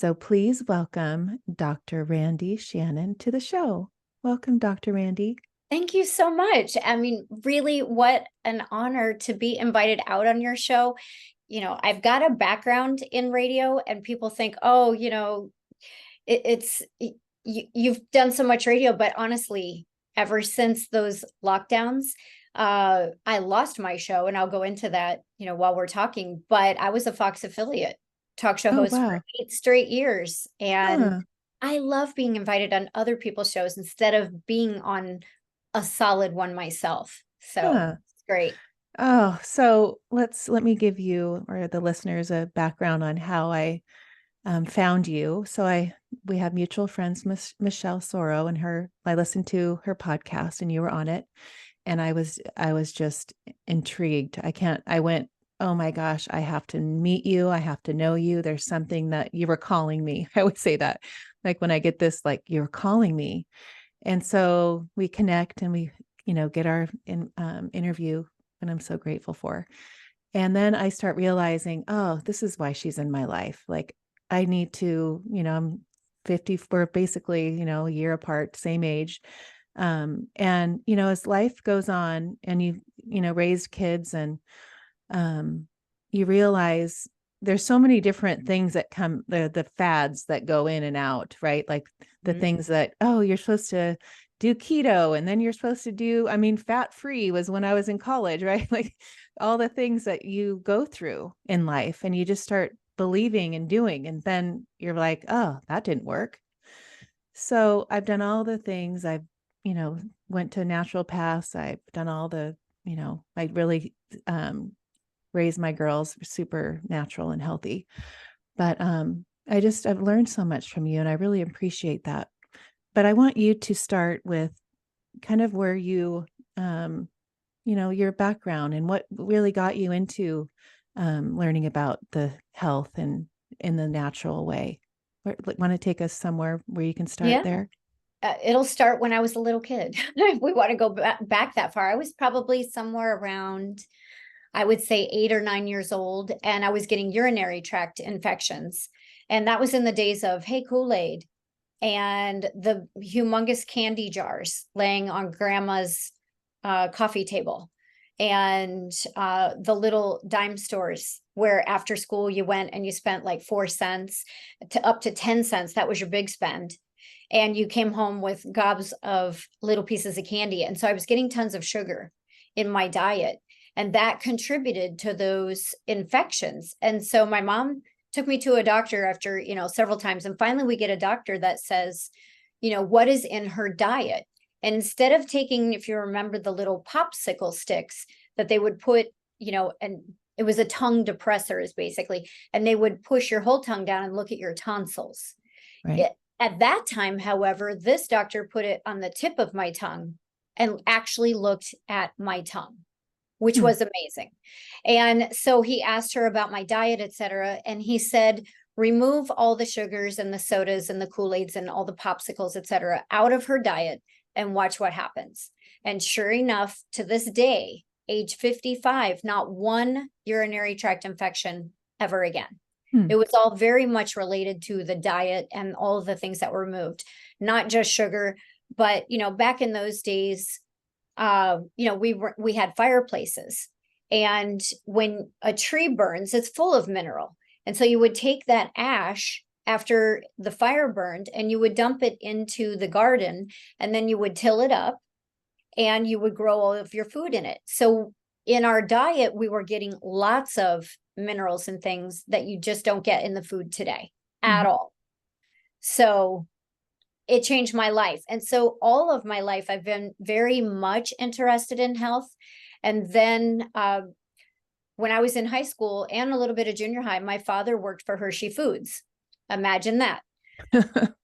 So please welcome Dr. Randi Shannon to the show. Welcome, Dr. Randi. Thank you so much. I mean, really, what an honor to be invited out on your show. I've got a background in radio, and people think, oh, you've done so much radio, but honestly, ever since those lockdowns, I lost my show, and I'll go into that, while we're talking. But I was a Fox affiliate talk show Oh, host for wow. 8 straight years, and Huh, I love being invited on other people's shows instead of being on a solid one myself. So huh. it's great. Oh, so let me give you or the listeners a background on how I found you. We have mutual friends, Michelle Soro, and I listened to her podcast, and you were on it, and I was just intrigued. I went, oh my gosh, I have to meet you. I have to know you. There's something that you were calling me. I always say that, like when I get this, like you're calling me. And so we connect and we, get our interview, and I'm so grateful for. And then I start realizing, oh, this is why she's in my life. Like I need to, I'm 50, we're basically, a year apart, same age. And, as life goes on and raised kids and you realize there's so many different things that come, the fads that go in and out, right? Like the Mhm. things that, oh, you're supposed to do keto, and then you're supposed to do, fat free was when I was in college, right? Like all the things that you go through in life, and you just start believing and doing, and then you're like, oh, that didn't work. So I've done all the things. I've, you know, went to naturopaths. I've done all the, I really raised my girls super natural and healthy. But I've learned so much from you, and I really appreciate that. But I want you to start with kind of where um, your background and what really got you into learning about the health and in the natural way. Want to take us somewhere where you can start Yeah. there? It'll start when I was a little kid. If we want to go back that far, I was probably somewhere around, I would say 8 or 9 years old, and I was getting urinary tract infections. And that was in the days of Hey Kool-Aid and the humongous candy jars laying on grandma's coffee table, and the little dime stores where after school you went and you spent like 4 cents to up to 10 cents. That was your big spend. And you came home with gobs of little pieces of candy. And so I was getting tons of sugar in my diet. And that contributed to those infections. And so my mom took me to a doctor after, several times. And finally we get a doctor that says, what is in her diet? And instead of taking, if you remember the little popsicle sticks that they would put, and it was a tongue depressor is basically, and they would push your whole tongue down and look at your tonsils. Right. At that time, however, this doctor put it on the tip of my tongue and actually looked at my tongue, which Hmm. was amazing. And so he asked her about my diet, et cetera. And he said, remove all the sugars and the sodas and the Kool-Aids and all the popsicles, et cetera, out of her diet and watch what happens. And sure enough, to this day, age 55, not one urinary tract infection ever again. Hmm. It was all very much related to the diet and all of the things that were removed, not just sugar, but back in those days, we had fireplaces, and when a tree burns, it's full of mineral, and so you would take that ash after the fire burned and you would dump it into the garden, and then you would till it up and you would grow all of your food in it. So in our diet, we were getting lots of minerals and things that you just don't get in the food today at Mhm. all. So it changed my life. And so all of my life, I've been very much interested in health. And then when I was in high school and a little bit of junior high, my father worked for Hershey Foods. Imagine that.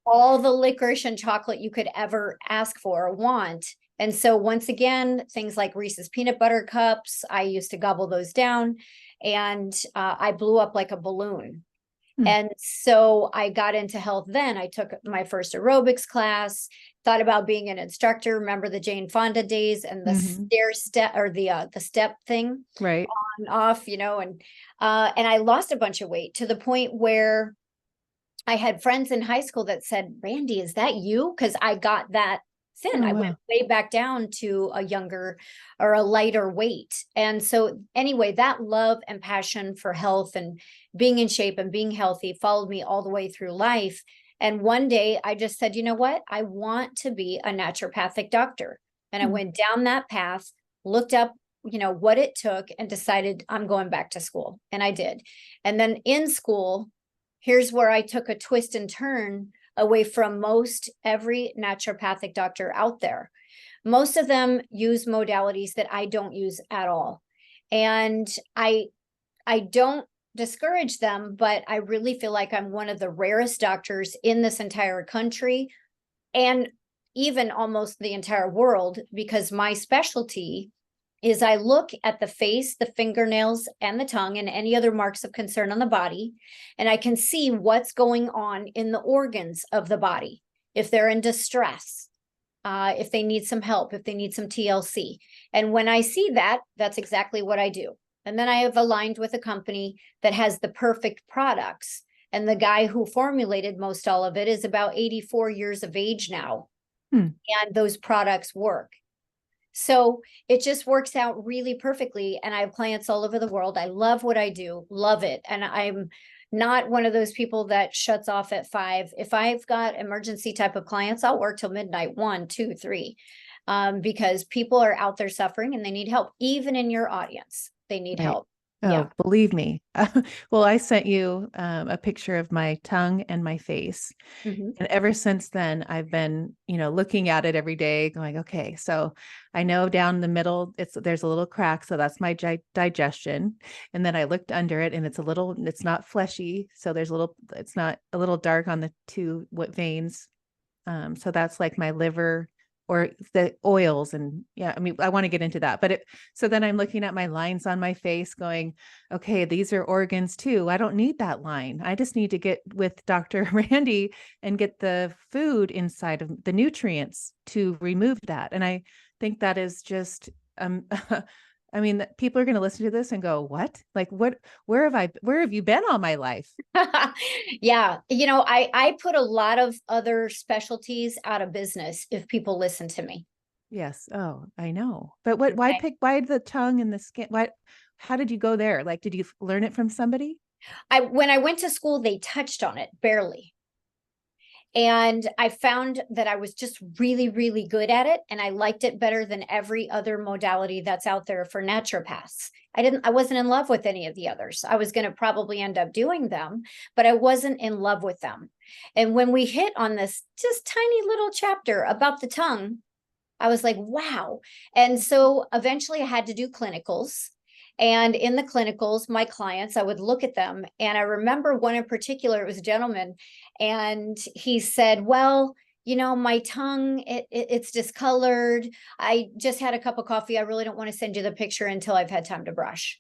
All the licorice and chocolate you could ever ask for or want. And so once again, things like Reese's peanut butter cups, I used to gobble those down, and I blew up like a balloon. Hmm. And so I got into health then. I took my first aerobics class, thought about being an instructor. Remember the Jane Fonda days and the Mhm. stair step or the step thing Right. on off, and I lost a bunch of weight to the point where I had friends in high school that said, Randy, is that you? Because I got that thin. Oh, I went wow. way back down to a younger or a lighter weight. And so, anyway, that love and passion for health and being in shape and being healthy followed me all the way through life. And one day I just said, you know what? I want to be a naturopathic doctor. And I Hmm. went down that path, looked up, what it took, and decided I'm going back to school. And I did. And then in school, here's where I took a twist and turn away from most every naturopathic doctor out there. Most of them use modalities that I don't use at all. And I don't discourage them, but I really feel like I'm one of the rarest doctors in this entire country and even almost the entire world, because my specialty is I look at the face, the fingernails, and the tongue, and any other marks of concern on the body, and I can see what's going on in the organs of the body, if they're in distress, if they need some help, if they need some TLC. And when I see that, that's exactly what I do. And then I have aligned with a company that has the perfect products. And the guy who formulated most all of it is about 84 years of age now. Hmm. And those products work. So it just works out really perfectly. And I have clients all over the world. I love what I do, love it. And I'm not one of those people that shuts off at 5. If I've got emergency type of clients, I'll work till midnight, 1, 2, 3, because people are out there suffering and they need help. Even in your audience, they need Right. help. Yeah. Oh, believe me. Well, I sent you a picture of my tongue and my face. Mhm. And ever since then, I've been, looking at it every day, going, okay, so I know down the middle, there's a little crack, so that's my digestion. And then I looked under it, and it's not fleshy, so it's not a little dark on the two veins. So that's like my liver or the oils. And yeah, I mean, I want to get into that, so then I'm looking at my lines on my face going, okay, these are organs too. I don't need that line. I just need to get with Dr. Randy and get the food inside of the nutrients to remove that. And I think that is just, I mean, people are going to listen to this and go, what? Like, where have you been all my life? Yeah. I put a lot of other specialties out of business if people listen to me. Yes. Oh, I know. But Okay. why the tongue and the skin? How did you go there? Like, did you learn it from somebody? When I went to school, they touched on it barely. And I found that I was just really, really good at it. And I liked it better than every other modality that's out there for naturopaths. I wasn't in love with any of the others. I was going to probably end up doing them, but I wasn't in love with them. And when we hit on this just tiny little chapter about the tongue, I was like, wow. And so eventually I had to do clinicals. And in the clinicals, my clients, I would look at them. And I remember one in particular, it was a gentleman, and he said, well, my tongue, it's discolored. I just had a cup of coffee. I really don't want to send you the picture until I've had time to brush.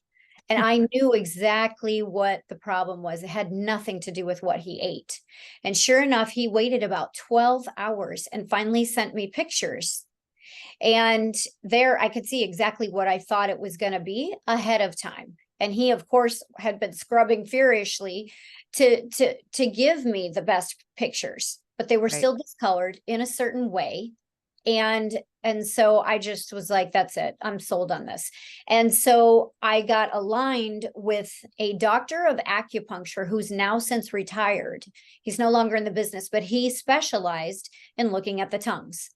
And I knew exactly what the problem was. It had nothing to do with what he ate. And sure enough, he waited about 12 hours and finally sent me pictures, and there I could see exactly what I thought it was going to be ahead of time. And he, of course, had been scrubbing furiously to give me the best pictures, but they were Right. still discolored in a certain way. And so I just was like, that's it. I'm sold on this. And so I got aligned with a doctor of acupuncture who's now since retired. He's no longer in the business, but he specialized in looking at the tongues.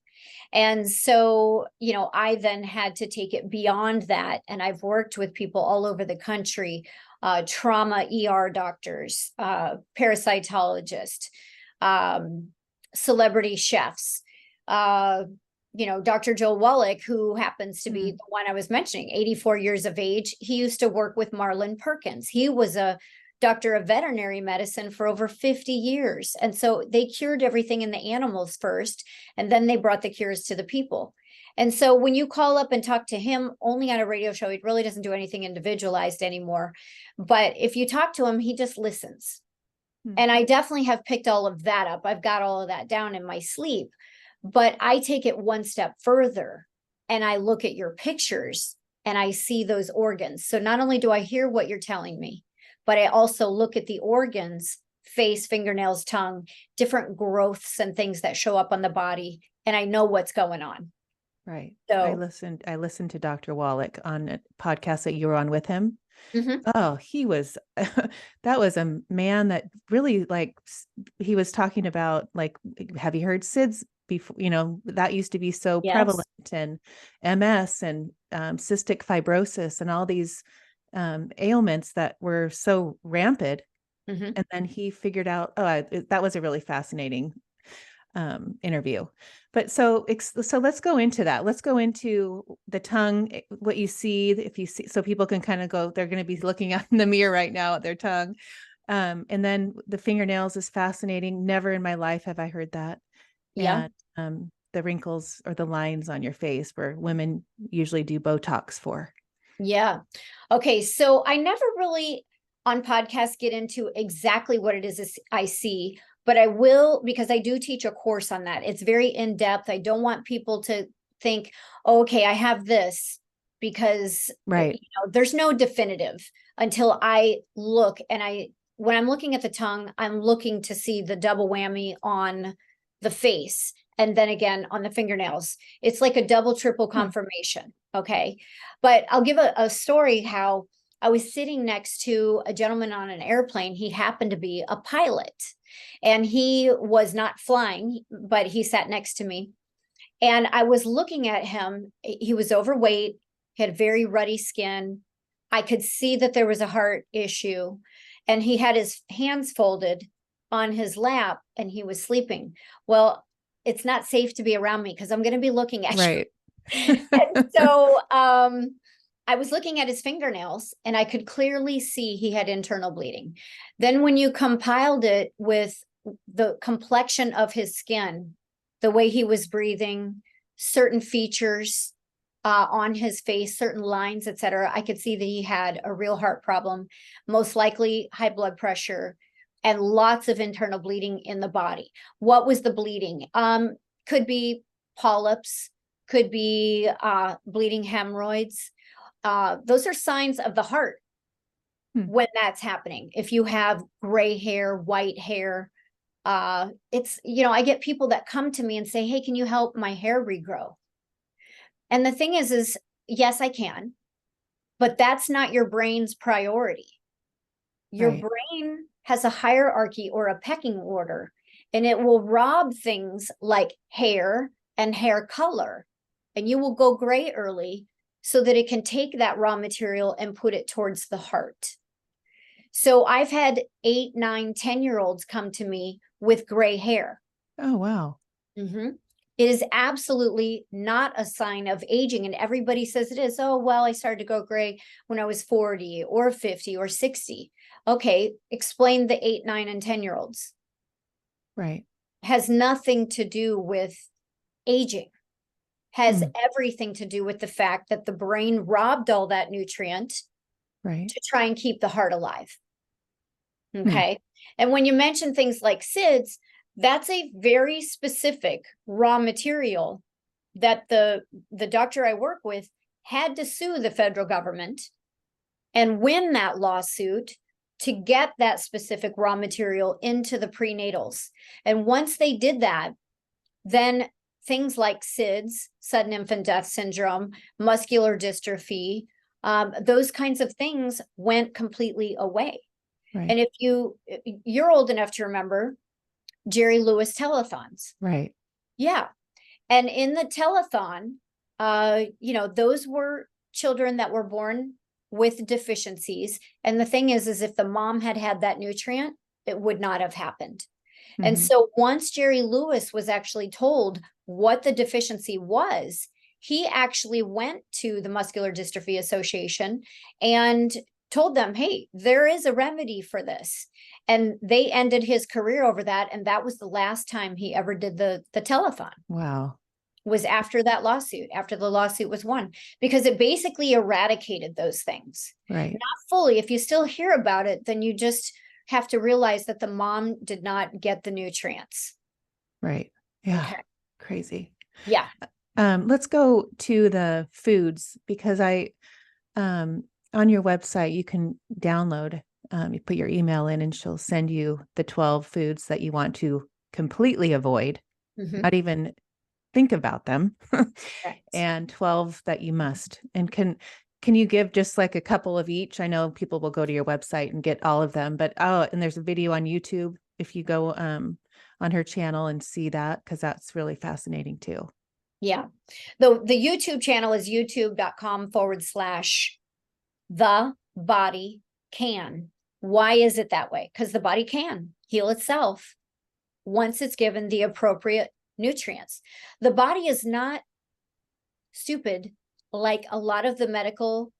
And so, I then had to take it beyond that. And I've worked with people all over the country, trauma ER doctors, parasitologists, um, celebrity chefs, Dr. Joe Wallach, who happens to be Mm. the one I was mentioning, 84 years of age. He used to work with Marlon Perkins. He was a doctor of veterinary medicine for over 50 years. And so they cured everything in the animals first, and then they brought the cures to the people. And so when you call up and talk to him only on a radio show, he really doesn't do anything individualized anymore. But if you talk to him, he just listens. Mm. And I definitely have picked all of that up. I've got all of that down in my sleep, but I take it one step further and I look at your pictures and I see those organs. So not only do I hear what you're telling me, but I also look at the organs face, fingernails, tongue, different growths and things that show up on the body. And I know what's going on. Right. So, I listened to Dr. Wallach on a podcast that you were on with him. mhm. Oh, he was, that was a man that really he was talking about like, have you heard SIDS before? That used to be so Yes. prevalent, and MS and cystic fibrosis and all these ailments that were so rampant. Mhm. And then he figured out, that was a really fascinating interview. But so let's go into that. Let's go into the tongue, what you see, if you see, so people can kind of go, they're going to be looking out in the mirror right now at their tongue. And then the fingernails is fascinating. Never in my life have I heard that. Yeah. And the wrinkles or the lines on your face where women usually do Botox for. Yeah. Okay. So I never really on podcasts get into exactly what it is I see, but I will because I do teach a course on that. It's very in depth. I don't want people to think, oh, okay, I have this because Right. there's no definitive until I look and when I'm looking at the tongue, I'm looking to see the double whammy on the face and then again on the fingernails. It's like a double, triple confirmation. Okay. But I'll give a story how I was sitting next to a gentleman on an airplane. He happened to be a pilot and he was not flying, but he sat next to me. And I was looking at him. He was overweight, he had very ruddy skin. I could see that there was a heart issue. And he had his hands folded on his lap and he was sleeping. Well, it's not safe to be around me because I'm going to be looking at you. Right. And so I was looking at his fingernails and I could clearly see he had internal bleeding. Then when you compiled it with the complexion of his skin, the way he was breathing, certain features on his face, certain lines, etc., I could see that he had a real heart problem, most likely high blood pressure, and lots of internal bleeding in the body. What was the bleeding? Could be polyps, could be bleeding hemorrhoids. Those are signs of the heart when that's happening. If you have gray hair, white hair, it's, I get people that come to me and say, hey, can you help my hair regrow? And the thing is yes, I can, but that's not your brain's priority. Your Right. brain has a hierarchy or a pecking order, and it will rob things like hair and hair color, and you will go gray early so that it can take that raw material and put it towards the heart. So I've had 8, 9, 10-year-olds come to me with gray hair. Oh, wow. Mm-hmm. It is absolutely not a sign of aging. And everybody says it is. Oh, well, I started to go gray when I was 40 or 50 or 60. Okay, explain the 8, 9, and 10-year-olds. Right. Has nothing to do with aging. Has everything to do with the fact that the brain robbed all that nutrient Right. to try and keep the heart alive. Okay. And when you mention things like SIDS, that's a very specific raw material that the doctor I work with had to sue the federal government and win that lawsuit to get that specific raw material into the prenatals. And once they did that, then things like SIDS, sudden infant death syndrome, muscular dystrophy, those kinds of things went completely away. Right. And if you're old enough to remember Jerry Lewis telethons. Right. Yeah. And in the telethon, those were children that were born with deficiencies. And the thing is if the mom had had that nutrient, it would not have happened. And so once Jerry Lewis was actually told what the deficiency was, he actually went to the Muscular Dystrophy Association and told them, hey, there is a remedy for this. And they ended his career over that. And that was the last time he ever did the telethon. Wow. Was after that lawsuit, after the lawsuit was won, because it basically eradicated those things. Right. Not fully. If you still hear about it, then you just have to realize that the mom did not get the nutrients. Right. Yeah. Okay. Crazy. Yeah. Let's go to the foods because on your website, you can download You put your email in and she'll send you the 12 foods that you want to completely avoid, not even think about them, Correct. and 12 that you must. And can you give just like a couple of each? I know people will go to your website and get all of them, but and there's a video on YouTube if you go on her channel and see that, because that's really fascinating too. Yeah. The YouTube channel is youtube.com/the body can. Why is it that way? Because the body can heal itself once it's given the appropriate nutrients. The body is not stupid like a lot of the medical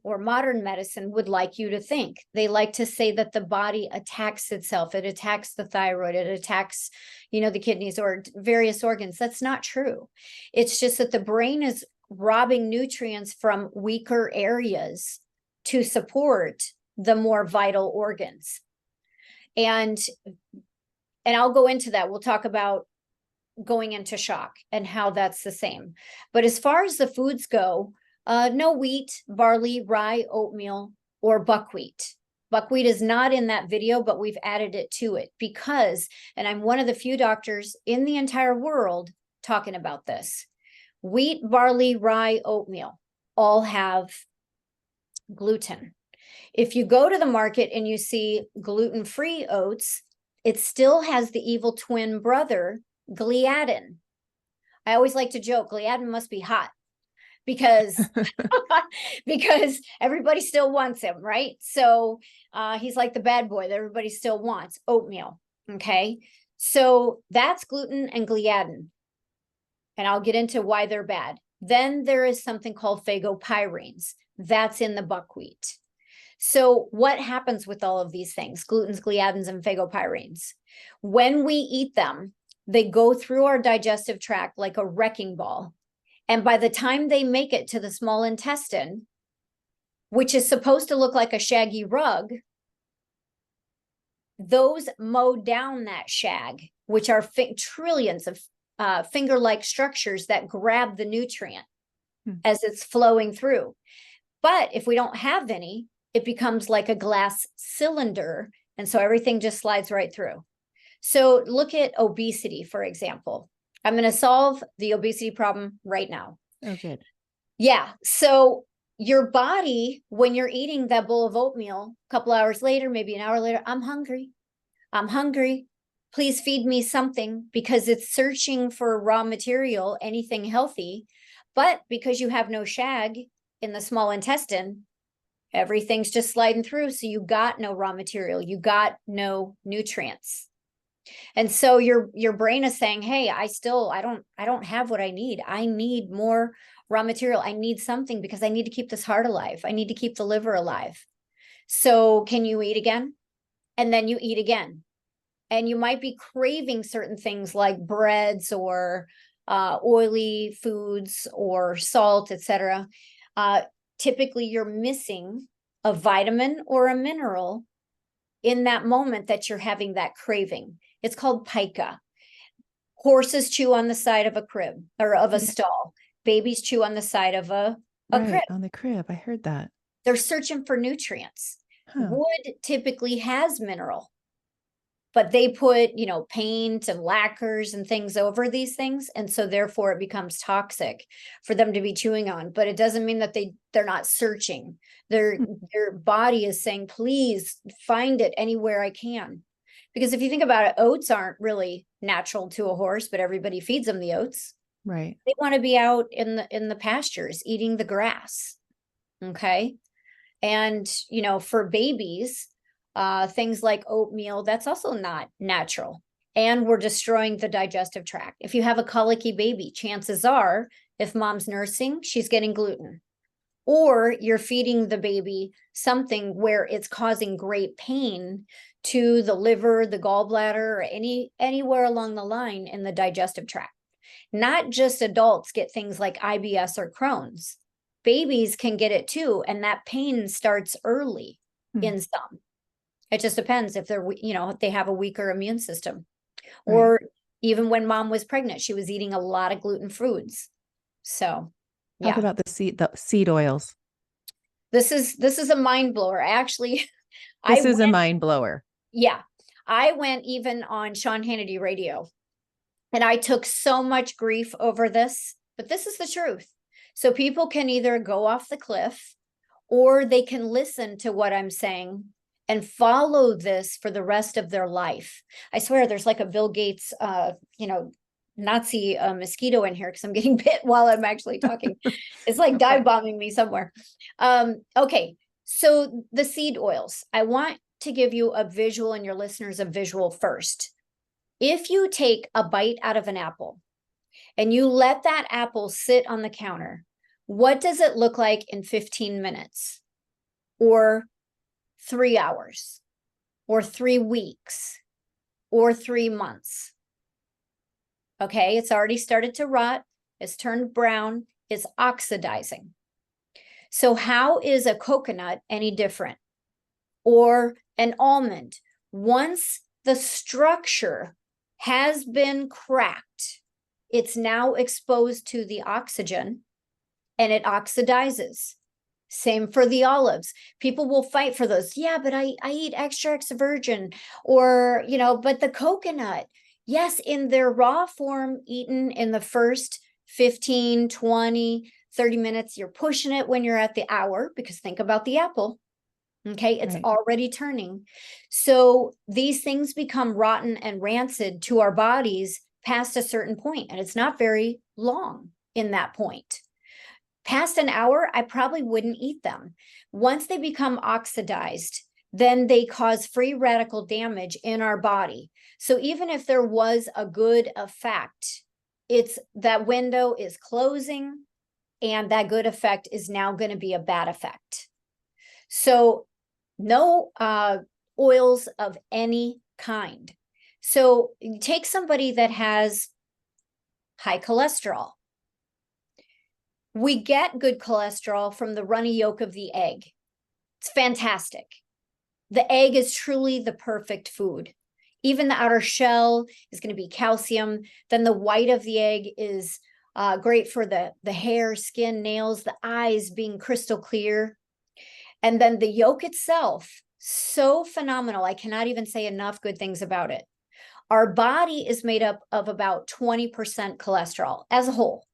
or modern medicine would like you to think. They like to say that the body attacks itself. It attacks the thyroid. It attacks, the kidneys or various organs. That's not true. It's just that the brain is robbing nutrients from weaker areas to support the more vital organs. And I'll go into that. We'll talk about going into shock and how that's the same. But as far as the foods go, no wheat, barley, rye, oatmeal, or buckwheat. Buckwheat is not in that video, but we've added it to it because, and I'm one of the few doctors in the entire world talking about this. Wheat, barley, rye, oatmeal all have gluten. If you go to the market and you see gluten-free oats, it still has the evil twin brother, gliadin. I always like to joke, gliadin must be hot because because everybody still wants him, right? So he's like the bad boy that everybody still wants, oatmeal. Okay, so that's gluten and gliadin, and I'll get into why they're bad. Then there is something called phagopyrenes. That's in the buckwheat. So what happens with all of these things, glutens, gliadins, and phagopyrenes? When we eat them, they go through our digestive tract like a wrecking ball. And by the time they make it to the small intestine, which is supposed to look like a shaggy rug, those mow down that shag, which are trillions of finger-like structures that grab the nutrient as it's flowing through. But if we don't have any, it becomes like a glass cylinder. And so everything just slides right through. So look at obesity, for example. I'm going to solve the obesity problem right now. Oh, good. Yeah. So your body, when you're eating that bowl of oatmeal, a couple hours later, maybe an hour later, I'm hungry. I'm hungry. Please feed me something, because it's searching for raw material, anything healthy. But because you have no shag in the small intestine, everything's just sliding through. So you got no raw material. You got no nutrients. And so your brain is saying, hey, I don't have what I need. I need more raw material. I need something because I need to keep this heart alive. I need to keep the liver alive. So can you eat again? And then you eat again. And you might be craving certain things like breads or oily foods or salt, etc. Typically, you're missing a vitamin or a mineral in that moment that you're having that craving. It's called pica. Horses chew on the side of a crib or of a stall. Babies chew on the side of a crib. On the crib. I heard that. They're searching for nutrients. Wood typically has mineral, but they put, paint and lacquers and things over these things. And so therefore it becomes toxic for them to be chewing on, but it doesn't mean that they're not searching. Their body is saying, please find it anywhere I can. Because if you think about it, oats aren't really natural to a horse, but everybody feeds them the oats. Right. They want to be out in the pastures eating the grass. Okay. And, for babies, things like oatmeal, that's also not natural. And we're destroying the digestive tract. If you have a colicky baby, chances are, if mom's nursing, she's getting gluten. Or you're feeding the baby something where it's causing great pain to the liver, the gallbladder, or anywhere along the line in the digestive tract. Not just adults get things like IBS or Crohn's. Babies can get it too, and that pain starts early in some. It just depends if they're, if they have a weaker immune system. Right. Or even when mom was pregnant, she was eating a lot of gluten foods. So, yeah. Talk about the seed oils. This is a mind blower. Actually, This I is a went, mind blower. yeah, I went even on Sean Hannity radio, and I took so much grief over this, but this is the truth. So people can either go off the cliff or they can listen to what I'm saying and follow this for the rest of their life. I swear there's like a Bill Gates, Nazi mosquito in here because I'm getting bit while I'm actually talking. It's like dive bombing me somewhere. Okay, so the seed oils. I want to give you a visual and your listeners a visual first. If you take a bite out of an apple and you let that apple sit on the counter, what does it look like in 15 minutes or 3 hours or 3 weeks or 3 months? Okay, it's already started to rot. It's turned brown. It's oxidizing. So how is a coconut any different? Or an almond? Once the structure has been cracked, it's now exposed to the oxygen and it oxidizes. Same for the olives. People will fight for those. Yeah, but I eat extra virgin, or, but the coconut, yes, in their raw form, eaten in the first 15, 20, 30 minutes, you're pushing it when you're at the hour, because think about the apple. Okay, it's Right. already turning. So these things become rotten and rancid to our bodies past a certain point, and it's not very long in that point. Past an hour, I probably wouldn't eat them. Once they become oxidized, then they cause free radical damage in our body. So even if there was a good effect, it's that window is closing, and that good effect is now going to be a bad effect. So no oils of any kind. So you take somebody that has high cholesterol. We get good cholesterol from the runny yolk of the egg. It's fantastic. The egg is truly the perfect food. Even the outer shell is going to be calcium. Then the white of the egg is great for the hair, skin, nails, the eyes being crystal clear. And then the yolk itself, so phenomenal. I cannot even say enough good things about it. Our body is made up of about 20% cholesterol as a whole.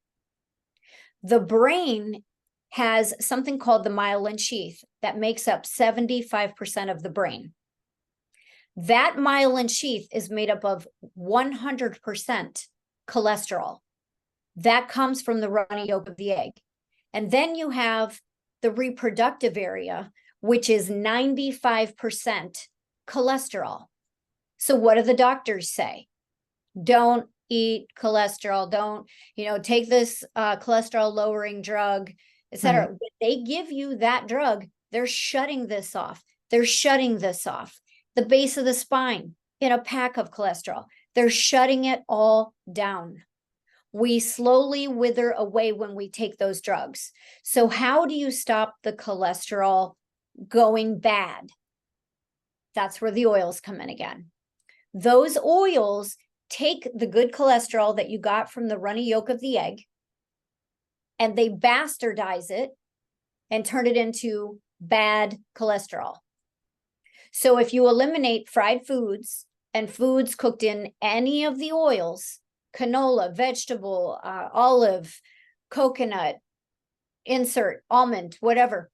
The brain has something called the myelin sheath that makes up 75% of the brain. That myelin sheath is made up of 100% cholesterol. That comes from the runny yolk of the egg. And then you have the reproductive area, which is 95% cholesterol. So what do the doctors say? Don't eat cholesterol. Don't, take this cholesterol lowering drug, etc. Right. When they give you that drug, they're shutting this off. They're shutting this off. The base of the spine in a pack of cholesterol. They're shutting it all down. We slowly wither away when we take those drugs. So how do you stop the cholesterol going bad? That's where the oils come in again. Those oils take the good cholesterol that you got from the runny yolk of the egg, and they bastardize it and turn it into bad cholesterol. So if you eliminate fried foods and foods cooked in any of the oils, canola, vegetable, olive, coconut, insert, almond, whatever,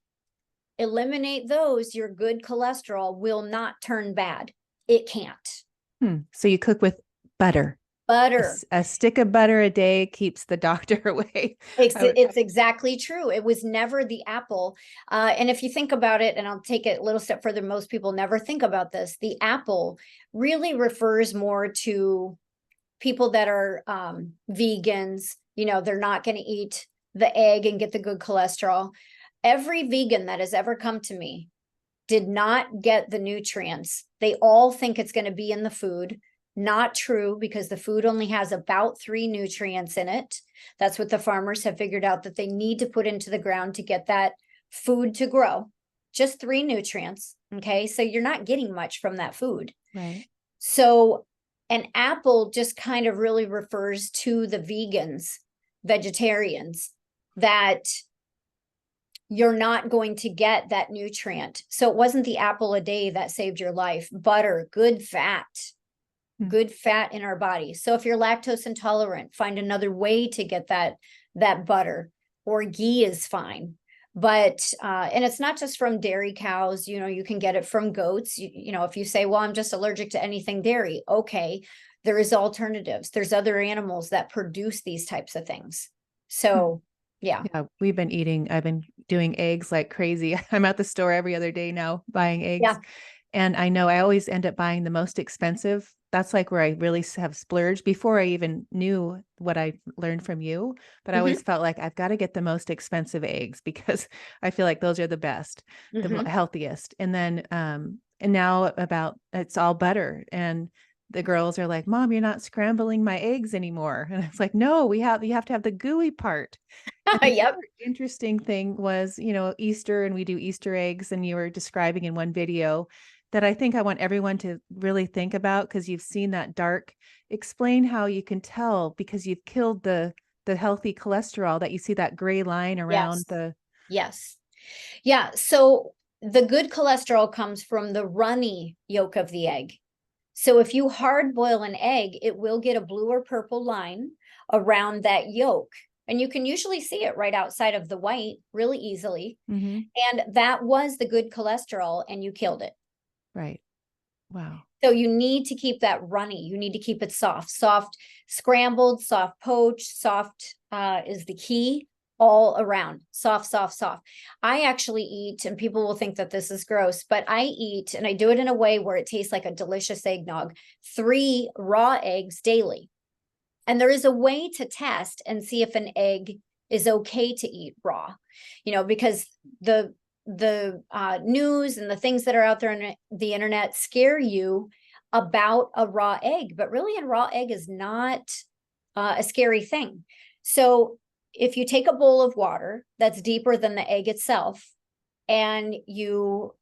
eliminate those, your good cholesterol will not turn bad. It can't. So you cook with butter. Butter. A stick of butter a day keeps the doctor away. It's exactly true. It was never the apple. And if you think about it, and I'll take it a little step further, most people never think about this. The apple really refers more to people that are vegans. They're not going to eat the egg and get the good cholesterol. Every vegan that has ever come to me did not get the nutrients. They all think it's going to be in the food. Not true, because the food only has about 3 nutrients in it. That's what the farmers have figured out that they need to put into the ground to get that food to grow. Just 3 nutrients. Okay. So you're not getting much from that food. Right. So an apple just kind of really refers to the vegans, vegetarians that you're not going to get that nutrient. So it wasn't the apple a day that saved your life. Butter, good fat in our body. So if you're lactose intolerant, find another way to get that butter, or ghee is fine. But and it's not just from dairy cows, you can get it from goats. If you say, well, I'm just allergic to anything dairy, okay, there is alternatives. There's other animals that produce these types of things. So yeah. Yeah, I've been doing eggs like crazy. I'm at the store every other day now buying eggs. Yeah. And I know I always end up buying the most expensive. That's like where I really have splurged before I even knew what I learned from you. But I always felt like I've got to get the most expensive eggs because I feel like those are the best, the healthiest. And then, and now it's all butter. And the girls are like, Mom, you're not scrambling my eggs anymore. And it's like, no, you have to have the gooey part. And the Yep. other interesting thing was, Easter, and we do Easter eggs, and you were describing in one video that I think I want everyone to really think about, because you've seen that dark. Explain how you can tell, because you've killed the healthy cholesterol, that you see that gray line around the. Yes. Yeah. So the good cholesterol comes from the runny yolk of the egg. So if you hard boil an egg, it will get a blue or purple line around that yolk. And you can usually see it right outside of the white really easily. And that was the good cholesterol, and you killed it. Right. Wow. So you need to keep that runny. You need to keep it soft, scrambled, soft poached. Soft is the key, all around. Soft, soft, soft. I actually eat, and people will think that this is gross, but I eat, and I do it in a way where it tastes like a delicious eggnog, 3 raw eggs daily. And there is a way to test and see if an egg is okay to eat raw, because the news and the things that are out there on the internet scare you about a raw egg, but really a raw egg is not a scary thing. So if you take a bowl of water that's deeper than the egg itself, and you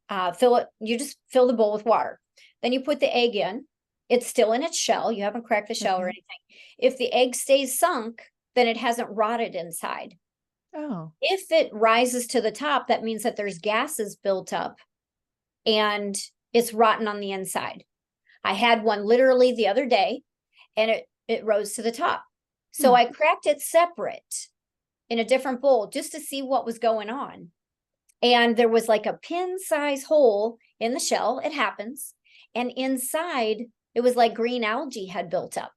you just fill the bowl with water, then you put the egg in. It's still in its shell. You haven't cracked the shell or anything. If the egg stays sunk, then it hasn't rotted inside. Oh. If it rises to the top, that means that there's gases built up and it's rotten on the inside. I had one literally the other day, and it rose to the top. So I cracked it separate in a different bowl just to see what was going on. And there was like a pin size hole in the shell. It happens. And inside, it was like green algae had built up.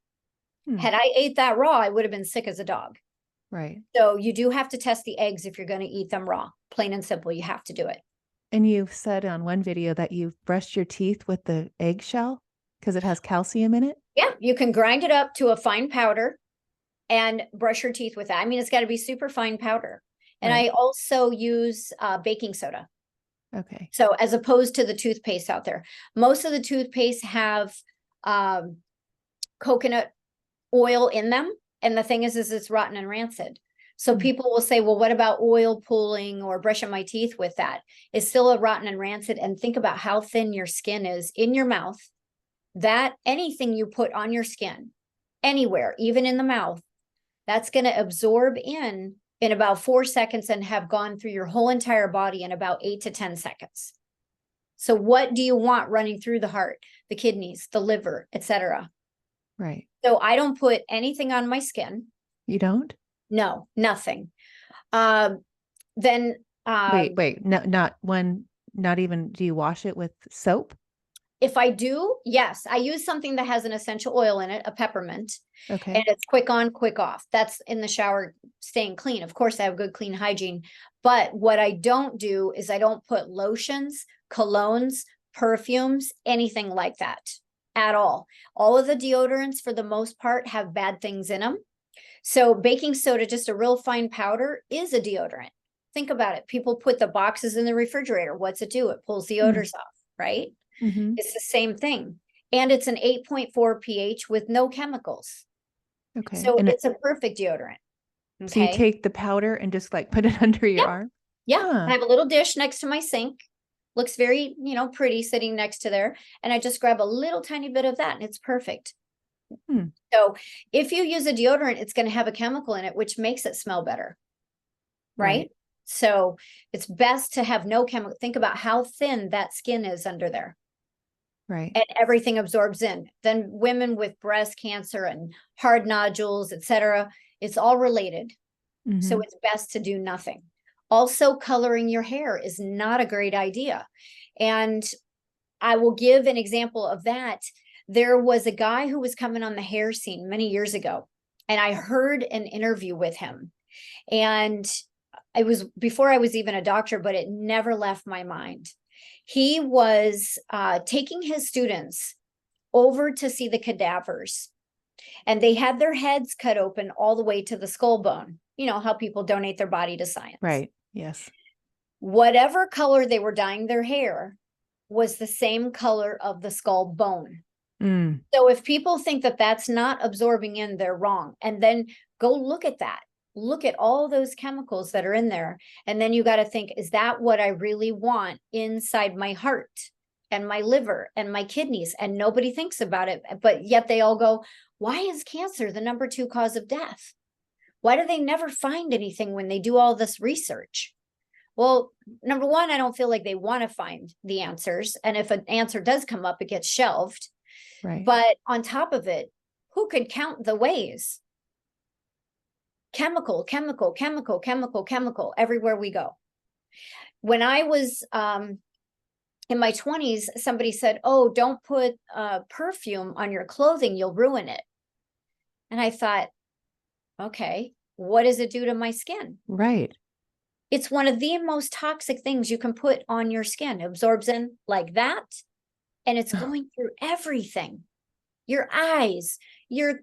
Had I ate that raw, I would have been sick as a dog. Right. So you do have to test the eggs if you're going to eat them raw. Plain and simple, you have to do it. And you've said on one video that you've brushed your teeth with the eggshell because it has calcium in it. Yeah, you can grind it up to a fine powder and brush your teeth with that. I mean, it's got to be super fine powder. And I also use baking soda. Okay. So as opposed to the toothpaste out there, most of the toothpaste have coconut oil in them. And the thing is it's rotten and rancid. So people will say, well, what about oil pulling or brushing my teeth with that? It's still a rotten and rancid. And think about how thin your skin is in your mouth. That anything you put on your skin, anywhere, even in the mouth, that's going to absorb in about 4 seconds and have gone through your whole entire body in about 8 to 10 seconds. So what do you want running through the heart, the kidneys, the liver, etc.? Right. So I don't put anything on my skin. You don't? No, nothing. Then wait, no, not one, not even, do you wash it with soap? If I do, yes, I use something that has an essential oil in it, a peppermint. Okay. And it's quick on, quick off. That's in the shower, staying clean. Of course, I have good, clean hygiene. But what I don't do is I don't put lotions, colognes, perfumes, anything like that at all. All of the deodorants, for the most part, have bad things in them. So baking soda, just a real fine powder, is a deodorant. Think about it. People put the boxes in the refrigerator. What's it do? It pulls the odors off, right? It's the same thing. And it's an 8.4 pH with no chemicals. Okay. So and it's a perfect deodorant. Okay. So you take the powder and just like put it under your arm? Yeah. I have a little dish next to my sink. Looks very, pretty sitting next to there. And I just grab a little tiny bit of that and it's perfect. So if you use a deodorant, it's going to have a chemical in it, which makes it smell better. Right? So it's best to have no chemical. Think about how thin that skin is under there. Right. And everything absorbs in. Then women with breast cancer and hard nodules, etc., it's all related. So it's best to do nothing. Also, coloring your hair is not a great idea. And I will give an example of that. There was a guy who was coming on the hair scene many years ago, and I heard an interview with him. And it was before I was even a doctor, but it never left my mind. He was taking his students over to see the cadavers, and they had their heads cut open all the way to the skull bone. You know how people donate their body to science. Right. Yes. Whatever color they were dyeing their hair was the same color of the skull bone. So if people think that that's not absorbing in, they're wrong. And then go look at that. Look at all those chemicals that are in there. And then you got to think, is that what I really want inside my heart and my liver and my kidneys? And nobody thinks about it, but yet they all go, why is cancer the number 2 cause of death? Why do they never find anything when they do all this research? Well, number one, I don't feel like they want to find the answers. And if an answer does come up, it gets shelved. Right. But on top of it, who could count the ways? Chemical, chemical, chemical, chemical, chemical, everywhere we go. When I was in my 20s, somebody said, oh, don't put perfume on your clothing, you'll ruin it. And I thought, okay, what does it do to my skin? Right. It's one of the most toxic things you can put on your skin. It absorbs in like that, and it's going through everything. Your eyes, your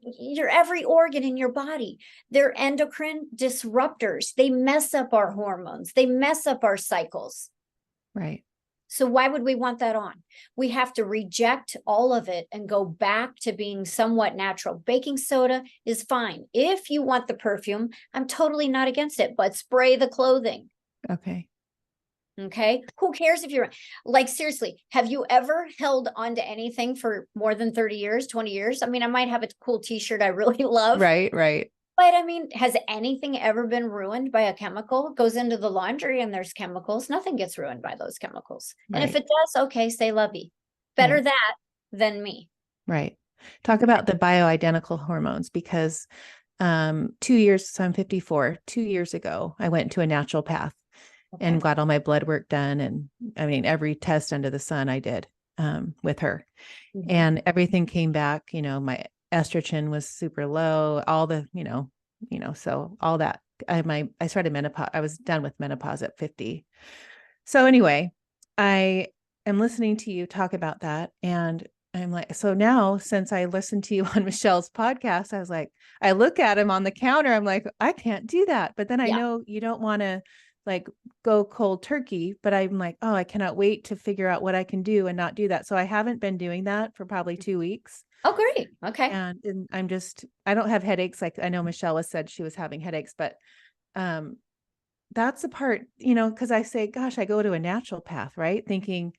every organ in your body. They're endocrine disruptors. They mess up our hormones. They mess up our cycles. Right. So why would we want that on? We have to reject all of it and go back to being somewhat natural. Baking soda is fine. If you want the perfume, I'm totally not against it, but spray the clothing. Okay. Okay. Who cares if you're like, seriously, have you ever held onto anything for more than 30 years, 20 years? I mean, I might have a cool t-shirt I really love. Right. Right. But I mean, has anything ever been ruined by a chemical? It goes into the laundry and there's chemicals. Nothing gets ruined by those chemicals. And if Right. it does, okay, say lovey. Better Right. that than me. Right. Talk about the bioidentical hormones, because 2 years, so I'm 54, 2 years ago, I went to a naturopath and got all my blood work done. And I mean, every test under the sun I did with her, and everything came back, my estrogen was super low, all the, so all that, I started menopause. I was done with menopause at 50. So anyway, I am listening to you talk about that. And I'm like, so now since I listened to you on Michelle's podcast, I was like, I look at him on the counter. I'm like, I can't do that. But then I know you don't want to like go cold turkey, but I'm like, oh, I cannot wait to figure out what I can do and not do that. So I haven't been doing that for probably 2 weeks. Oh, great. Okay. And I don't have headaches. Like I know Michelle has said she was having headaches, but that's the part, because I say, gosh, I go to a naturopath, right? Thinking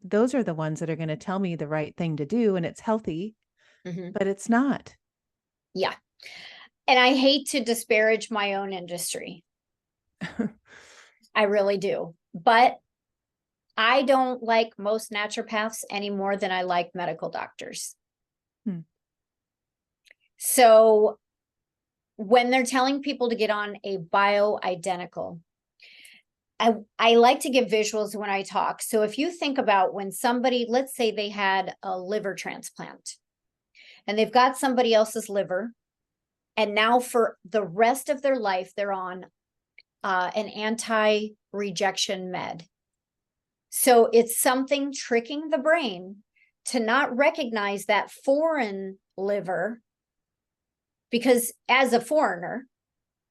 those are the ones that are going to tell me the right thing to do and it's healthy, but it's not. Yeah. And I hate to disparage my own industry. I really do. But I don't like most naturopaths any more than I like medical doctors. So when they're telling people to get on a bioidentical, I like to give visuals when I talk. So if you think about when somebody, let's say they had a liver transplant and they've got somebody else's liver, and now for the rest of their life, they're on an anti-rejection med. So it's something tricking the brain to not recognize that foreign liver, because as a foreigner,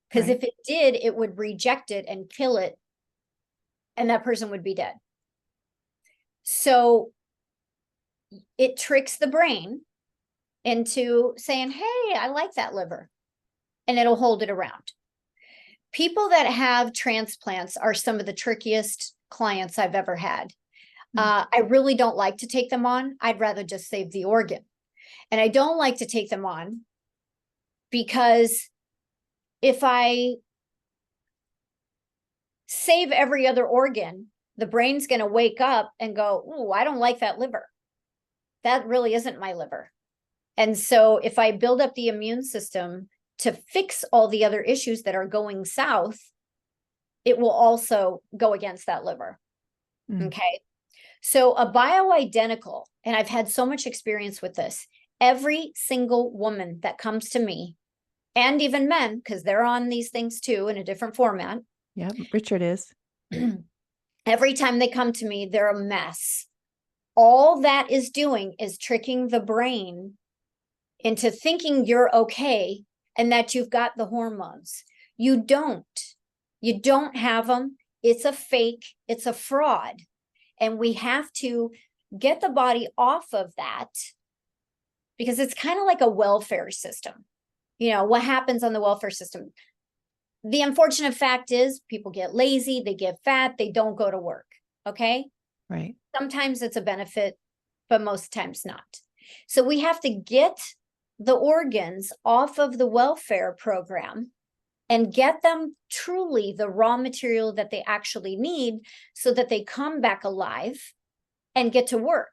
because if it did, it would reject it and kill it, and that person would be dead. So it tricks the brain into saying, hey, I like that liver, and it'll hold it around. People that have transplants are some of the trickiest clients I've ever had. I really don't like to take them on. I'd rather just save the organ. And I don't like to take them on because if I save every other organ, the brain's going to wake up and go, "Ooh, I don't like that liver. That really isn't my liver." And so if I build up the immune system to fix all the other issues that are going south, it will also go against that liver. Okay. So a bioidentical, and I've had so much experience with this, every single woman that comes to me, and even men, because they're on these things too in a different format. Yeah, Richard is. Every time they come to me, they're a mess. All that is doing is tricking the brain into thinking you're okay and that you've got the hormones. You don't. You don't have them. It's a fake. It's a fraud. And we have to get the body off of that, because it's kind of like a welfare system. You know, what happens on the welfare system? The unfortunate fact is people get lazy, they get fat, they don't go to work. Okay. Right. Sometimes it's a benefit, but most times not. So we have to get the organs off of the welfare program and get them truly the raw material that they actually need so that they come back alive and get to work.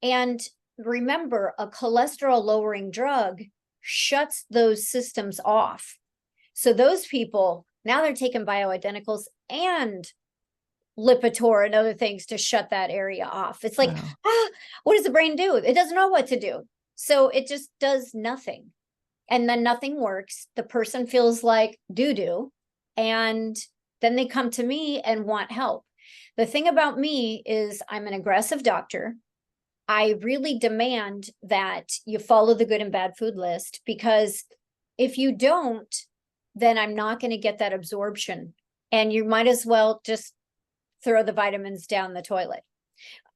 And remember, a cholesterol lowering drug shuts those systems off. So those people, now they're taking bioidenticals and Lipitor and other things to shut that area off. It's like, what does the brain do? It doesn't know what to do. So it just does nothing. And then nothing works. The person feels like doo-doo. And then they come to me and want help. The thing about me is I'm an aggressive doctor. I really demand that you follow the good and bad food list, because if you don't, then I'm not going to get that absorption. And you might as well just throw the vitamins down the toilet.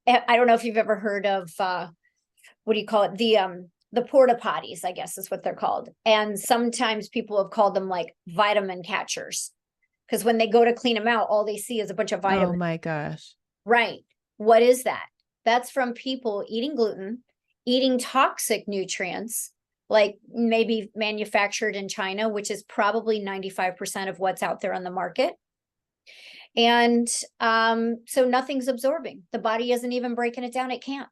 I don't know if you've ever heard of, what do you call it? The porta potties, I guess is what they're called. And sometimes people have called them like vitamin catchers, because when they go to clean them out, all they see is a bunch of vitamins. Oh my gosh. Right. What is that? That's from people eating gluten, eating toxic nutrients, like maybe manufactured in China, which is probably 95% of what's out there on the market. And so nothing's absorbing. The body isn't even breaking it down. It can't.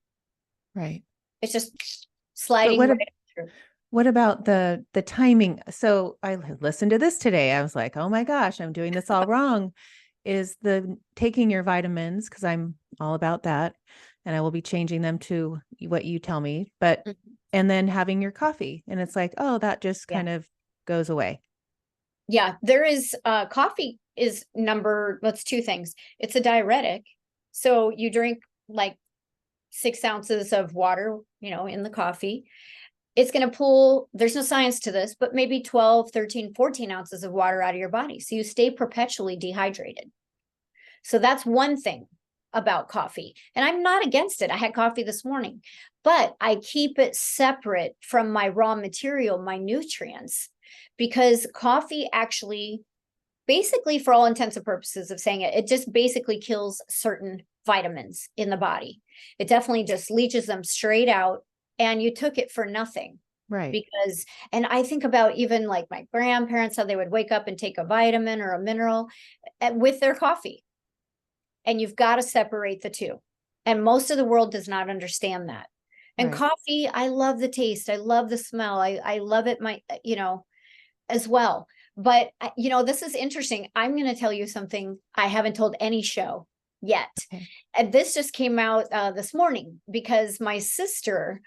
Right. It's just sliding right through. What about the timing? So I listened to this today. I was like, oh my gosh, I'm doing this all wrong. Is the taking your vitamins, because I'm all about that, and I will be changing them to what you tell me, but and then having your coffee, and it's like, oh, that just kind of goes away. Yeah, there is coffee is that's two things. It's a diuretic. So you drink like 6 ounces of water, in the coffee. It's going to pull, there's no science to this, but maybe 12, 13, 14 ounces of water out of your body. So you stay perpetually dehydrated. So that's one thing about coffee. And I'm not against it. I had coffee this morning, but I keep it separate from my raw material, my nutrients, because coffee actually, basically, for all intents and purposes of saying it, it just basically kills certain vitamins in the body. It definitely just leaches them straight out, and you took it for nothing. Right. Because, and I think about even like my grandparents, how they would wake up and take a vitamin or a mineral with their coffee. And you've got to separate the two. And most of the world does not understand that. And coffee, I love the taste. I love the smell. I love it, as well. But, this is interesting. I'm going to tell you something I haven't told any show yet. Okay. And this just came out this morning, because my sister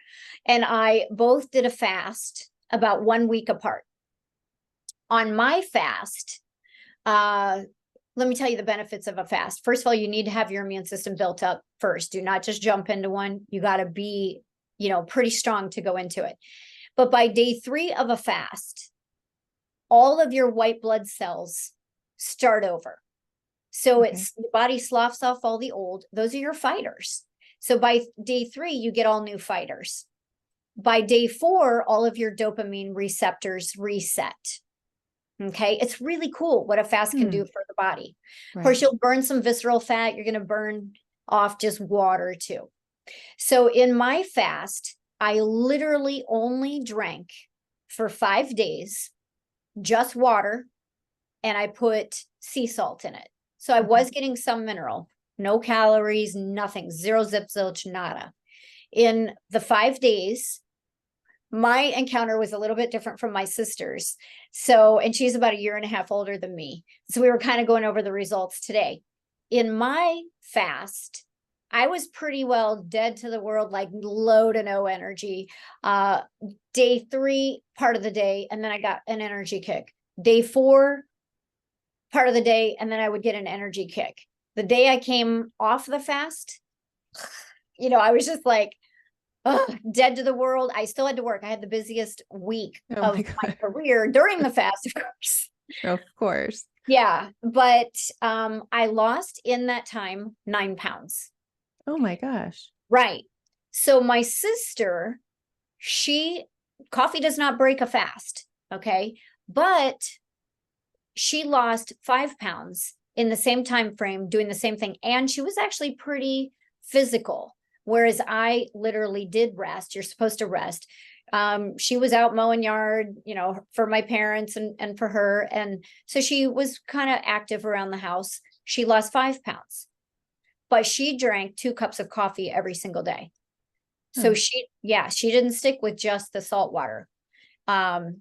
and I both did a fast about 1 week apart. On my fast, let me tell you the benefits of a fast. First of all, you need to have your immune system built up first. Do not just jump into one. You got to be, pretty strong to go into it. But by day 3 of a fast, all of your white blood cells start over. So it's your body sloughs off all the old. Those are your fighters. So by day 3, you get all new fighters. By day 4, all of your dopamine receptors reset. Okay. It's really cool what a fast can do for the body. Of course, you'll burn some visceral fat. You're going to burn off just water too. So in my fast, I literally only drank for 5 days just water, and I put sea salt in it. So I was getting some mineral, no calories, nothing, zero zip zilch, nada. In the 5 days, my encounter was a little bit different from my sister's. So, and she's about a year and a half older than me. So we were kind of going over the results today. In my fast, I was pretty well dead to the world, like low to no energy. Day 3, part of the day, and then I got an energy kick. Day 4, part of the day, and then I would get an energy kick. The day I came off the fast, I was just like, dead to the world. I still had to work. I had the busiest week of my career during the fast, of course. Of course. Yeah. But I lost in that time 9 pounds. Oh my gosh. Right. So my sister, coffee does not break a fast. Okay. But she lost 5 pounds in the same time frame doing the same thing. And she was actually pretty physical. Whereas I literally did rest. You're supposed to rest. She was out mowing yard, for my parents and for her. And so she was kind of active around the house. She lost 5 pounds, but she drank 2 cups of coffee every single day. So she didn't stick with just the salt water.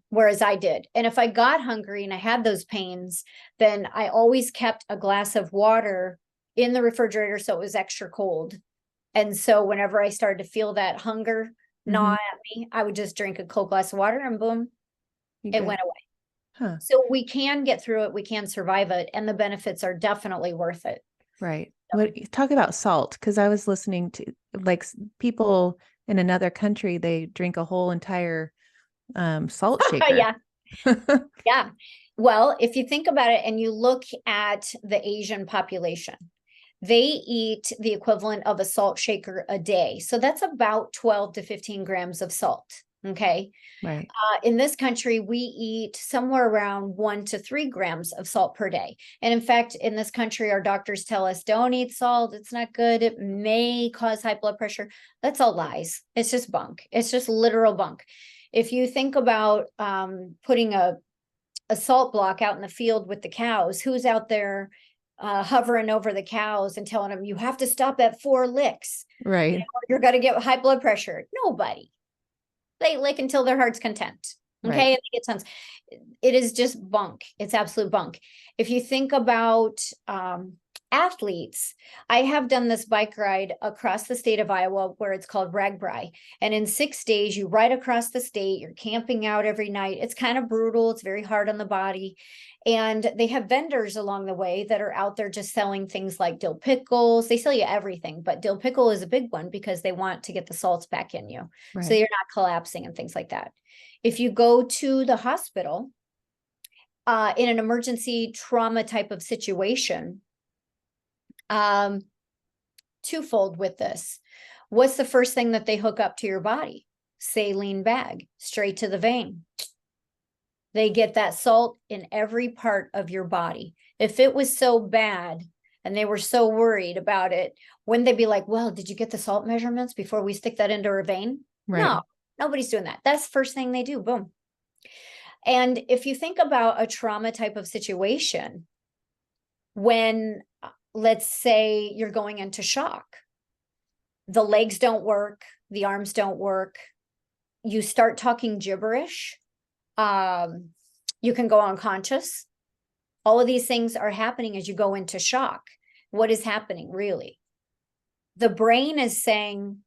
Whereas I did. And if I got hungry and I had those pains, then I always kept a glass of water in the refrigerator so it was extra cold. And so whenever I started to feel that hunger gnaw at me, I would just drink a cold glass of water and boom, it went away. Huh. So we can get through it. We can survive it. And the benefits are definitely worth it. Right. Talk about salt, because I was listening to like people in another country, they drink a whole entire salt shaker. Yeah. Yeah. Well, if you think about it and you look at the Asian population, they eat the equivalent of a salt shaker a day. So that's about 12 to 15 grams of salt. Okay. Right. In this country, we eat somewhere around 1 to 3 grams of salt per day. And in fact, in this country, our doctors tell us, don't eat salt. It's not good. It may cause high blood pressure. That's all lies. It's just bunk. It's just literal bunk. If you think about putting a salt block out in the field with the cows, who's out there hovering over the cows and telling them you have to stop at 4 licks, right? You're going to get high blood pressure? Nobody. They lick until their heart's content. Okay. Right. And they get tons. It is just bunk. It's absolute bunk. If you think about athletes, I have done this bike ride across the state of Iowa where it's called Ragbri. And in 6 days, you ride across the state, you're camping out every night. It's kind of brutal. It's very hard on the body. And they have vendors along the way that are out there just selling things like dill pickles. They sell you everything, but dill pickle is a big one because they want to get the salts back in you. Right. So you're not collapsing and things like that. If you go to the hospital in an emergency trauma type of situation, twofold with this. What's the first thing that they hook up to your body? Saline bag, straight to the vein. They get that salt in every part of your body. If it was so bad and they were so worried about it, wouldn't they be like, well, did you get the salt measurements before we stick that into her vein? Right. No, nobody's doing that. That's the first thing they do. Boom. And if you think about a trauma type of situation, when let's say you're going into shock, the legs don't work, the arms don't work, you start talking gibberish, you can go unconscious. All of these things are happening as you go into shock. What is happening really? The brain is saying,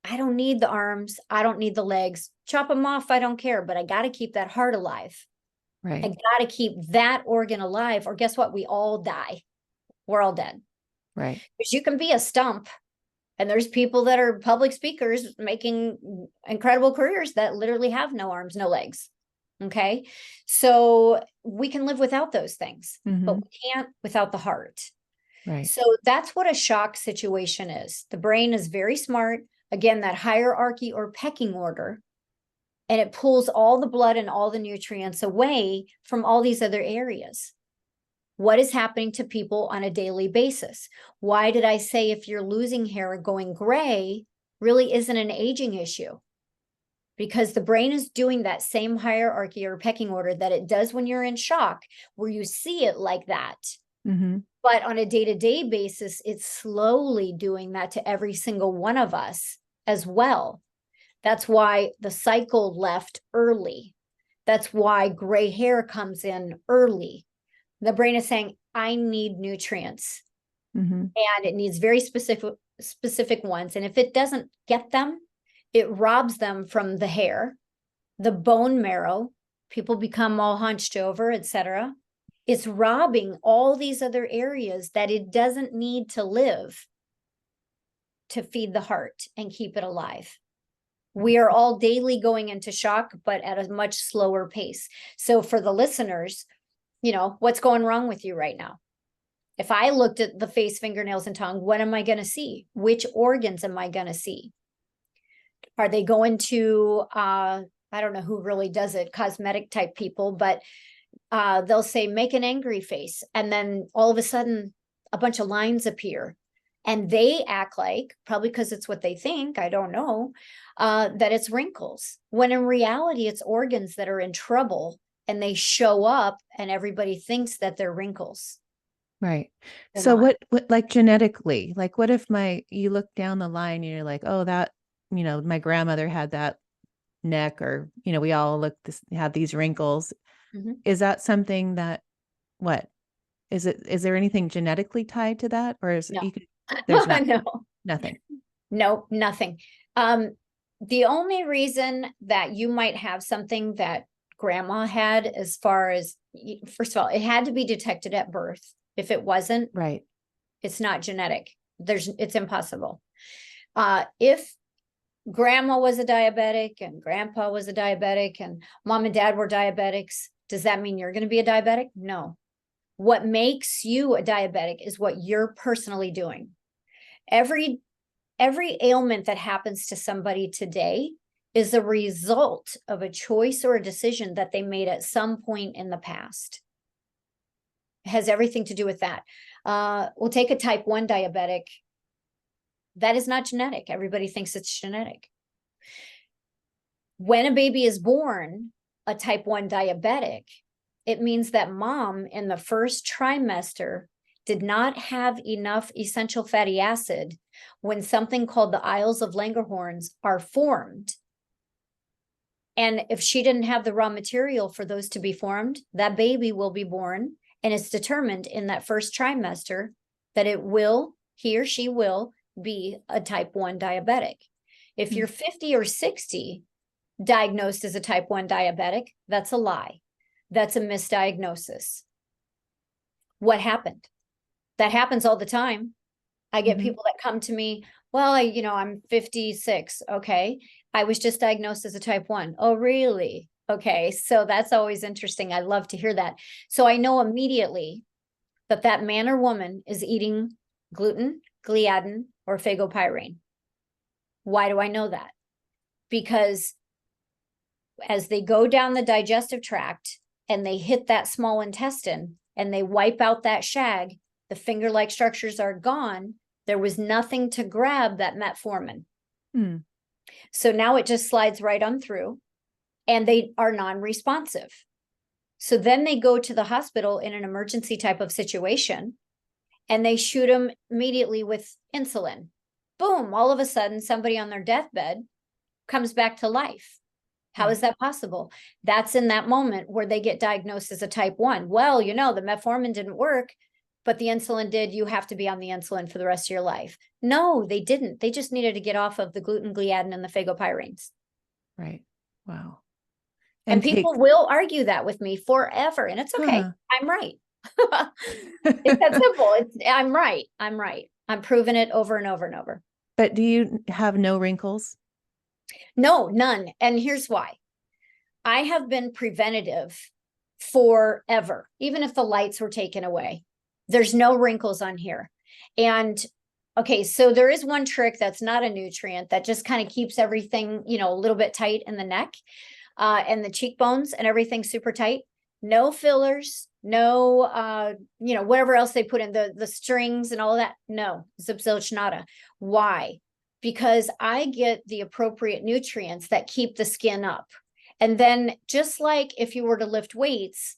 I don't need the arms, I don't need the legs, chop them off, I don't care, but I got to keep that heart alive. Right. I got to keep that organ alive, or guess what? We all die. We're all dead. Right. Because you can be a stump, and there's people that are public speakers making incredible careers that literally have no arms, no legs. Okay. So we can live without those things, but we can't without the heart. Right. So that's what a shock situation is. The brain is very smart. Again, that hierarchy or pecking order, and it pulls all the blood and all the nutrients away from all these other areas. What is happening to people on a daily basis? Why did I say if you're losing hair or going gray really isn't an aging issue? Because the brain is doing that same hierarchy or pecking order that it does when you're in shock, where you see it like that. But on a day-to-day basis, it's slowly doing that to every single one of us as well. That's why the cycle left early. That's why gray hair comes in early. The brain is saying, I need nutrients. Mm-hmm. And it needs very specific ones. And if it doesn't get them, it robs them from the hair, the bone marrow. People become all hunched over, etc. It's robbing all these other areas that it doesn't need to live to feed the heart and keep it alive. We are all daily going into shock, but at a much slower pace. So for the listeners, what's going wrong with you right now? If I looked at the face, fingernails, and tongue, what am I going to see? Which organs am I going to see? Are they going to, I don't know who really does it, cosmetic type people, but they'll say, make an angry face. And then all of a sudden, a bunch of lines appear. And they act like, probably because it's what they think, I don't know, that it's wrinkles. When in reality, it's organs that are in trouble and they show up and everybody thinks that they're wrinkles. Right. They're So not. what like genetically, like what if you look down the line and you're like, oh, that, my grandmother had that neck, or, we all have these wrinkles. Mm-hmm. Is that something that, what is there anything genetically tied to that? Or No. there's not, No. nothing. No, nothing. The only reason that you might have something that grandma had, as far as, first of all, it had to be detected at birth. If it wasn't, Right. it's not genetic. It's impossible. If grandma was a diabetic and grandpa was a diabetic and mom and dad were diabetics, does that mean you're going to be a diabetic? No. What makes you a diabetic is what you're personally doing. Every ailment that happens to somebody today is a result of a choice or a decision that they made at some point in the past. It has everything to do with that. We'll take a type 1 diabetic. That is not genetic. Everybody thinks it's genetic. When a baby is born, a type 1 diabetic, it means that mom in the first trimester did not have enough essential fatty acid when something called the Isles of Langerhans are formed. And if she didn't have the raw material for those to be formed, that baby will be born, and it's determined in that first trimester that he or she will be a type 1 diabetic. If you're 50 or 60 diagnosed as a type 1 diabetic, that's a lie. That's a misdiagnosis. What happened? That happens all the time. I get people that come to me, well, I'm 56. Okay. I was just diagnosed as a type 1. Oh, really? Okay. So that's always interesting. I love to hear that. So I know immediately that man or woman is eating gluten, gliadin, or phagopyrene. Why do I know that? Because as they go down the digestive tract and they hit that small intestine and they wipe out that shag, the finger-like structures are gone. There was nothing to grab that metformin. So now it just slides right on through, and they are non-responsive. So then they go to the hospital in an emergency type of situation, and they shoot them immediately with insulin. Boom, all of a sudden, somebody on their deathbed comes back to life. How is that possible? That's in that moment where they get diagnosed as a type 1. Well, the metformin didn't work, but the insulin did. You have to be on the insulin for the rest of your life. No, they didn't. They just needed to get off of the gluten, gliadin, and the phagopyrenes. Right. Wow. And people will argue that with me forever. And it's okay. I'm right. It's that simple. I'm right. I'm right. I'm proving it over and over and over. But do you have no wrinkles? No, none. And here's why. I have been preventative forever, even if the lights were taken away. There's no wrinkles on here. And okay, so there is one trick that's not a nutrient that just kind of keeps everything, a little bit tight in the neck and the cheekbones and everything super tight. No fillers, no, whatever else they put in, the strings and all of that. No, zilch. Why? Because I get the appropriate nutrients that keep the skin up. And then just like if you were to lift weights,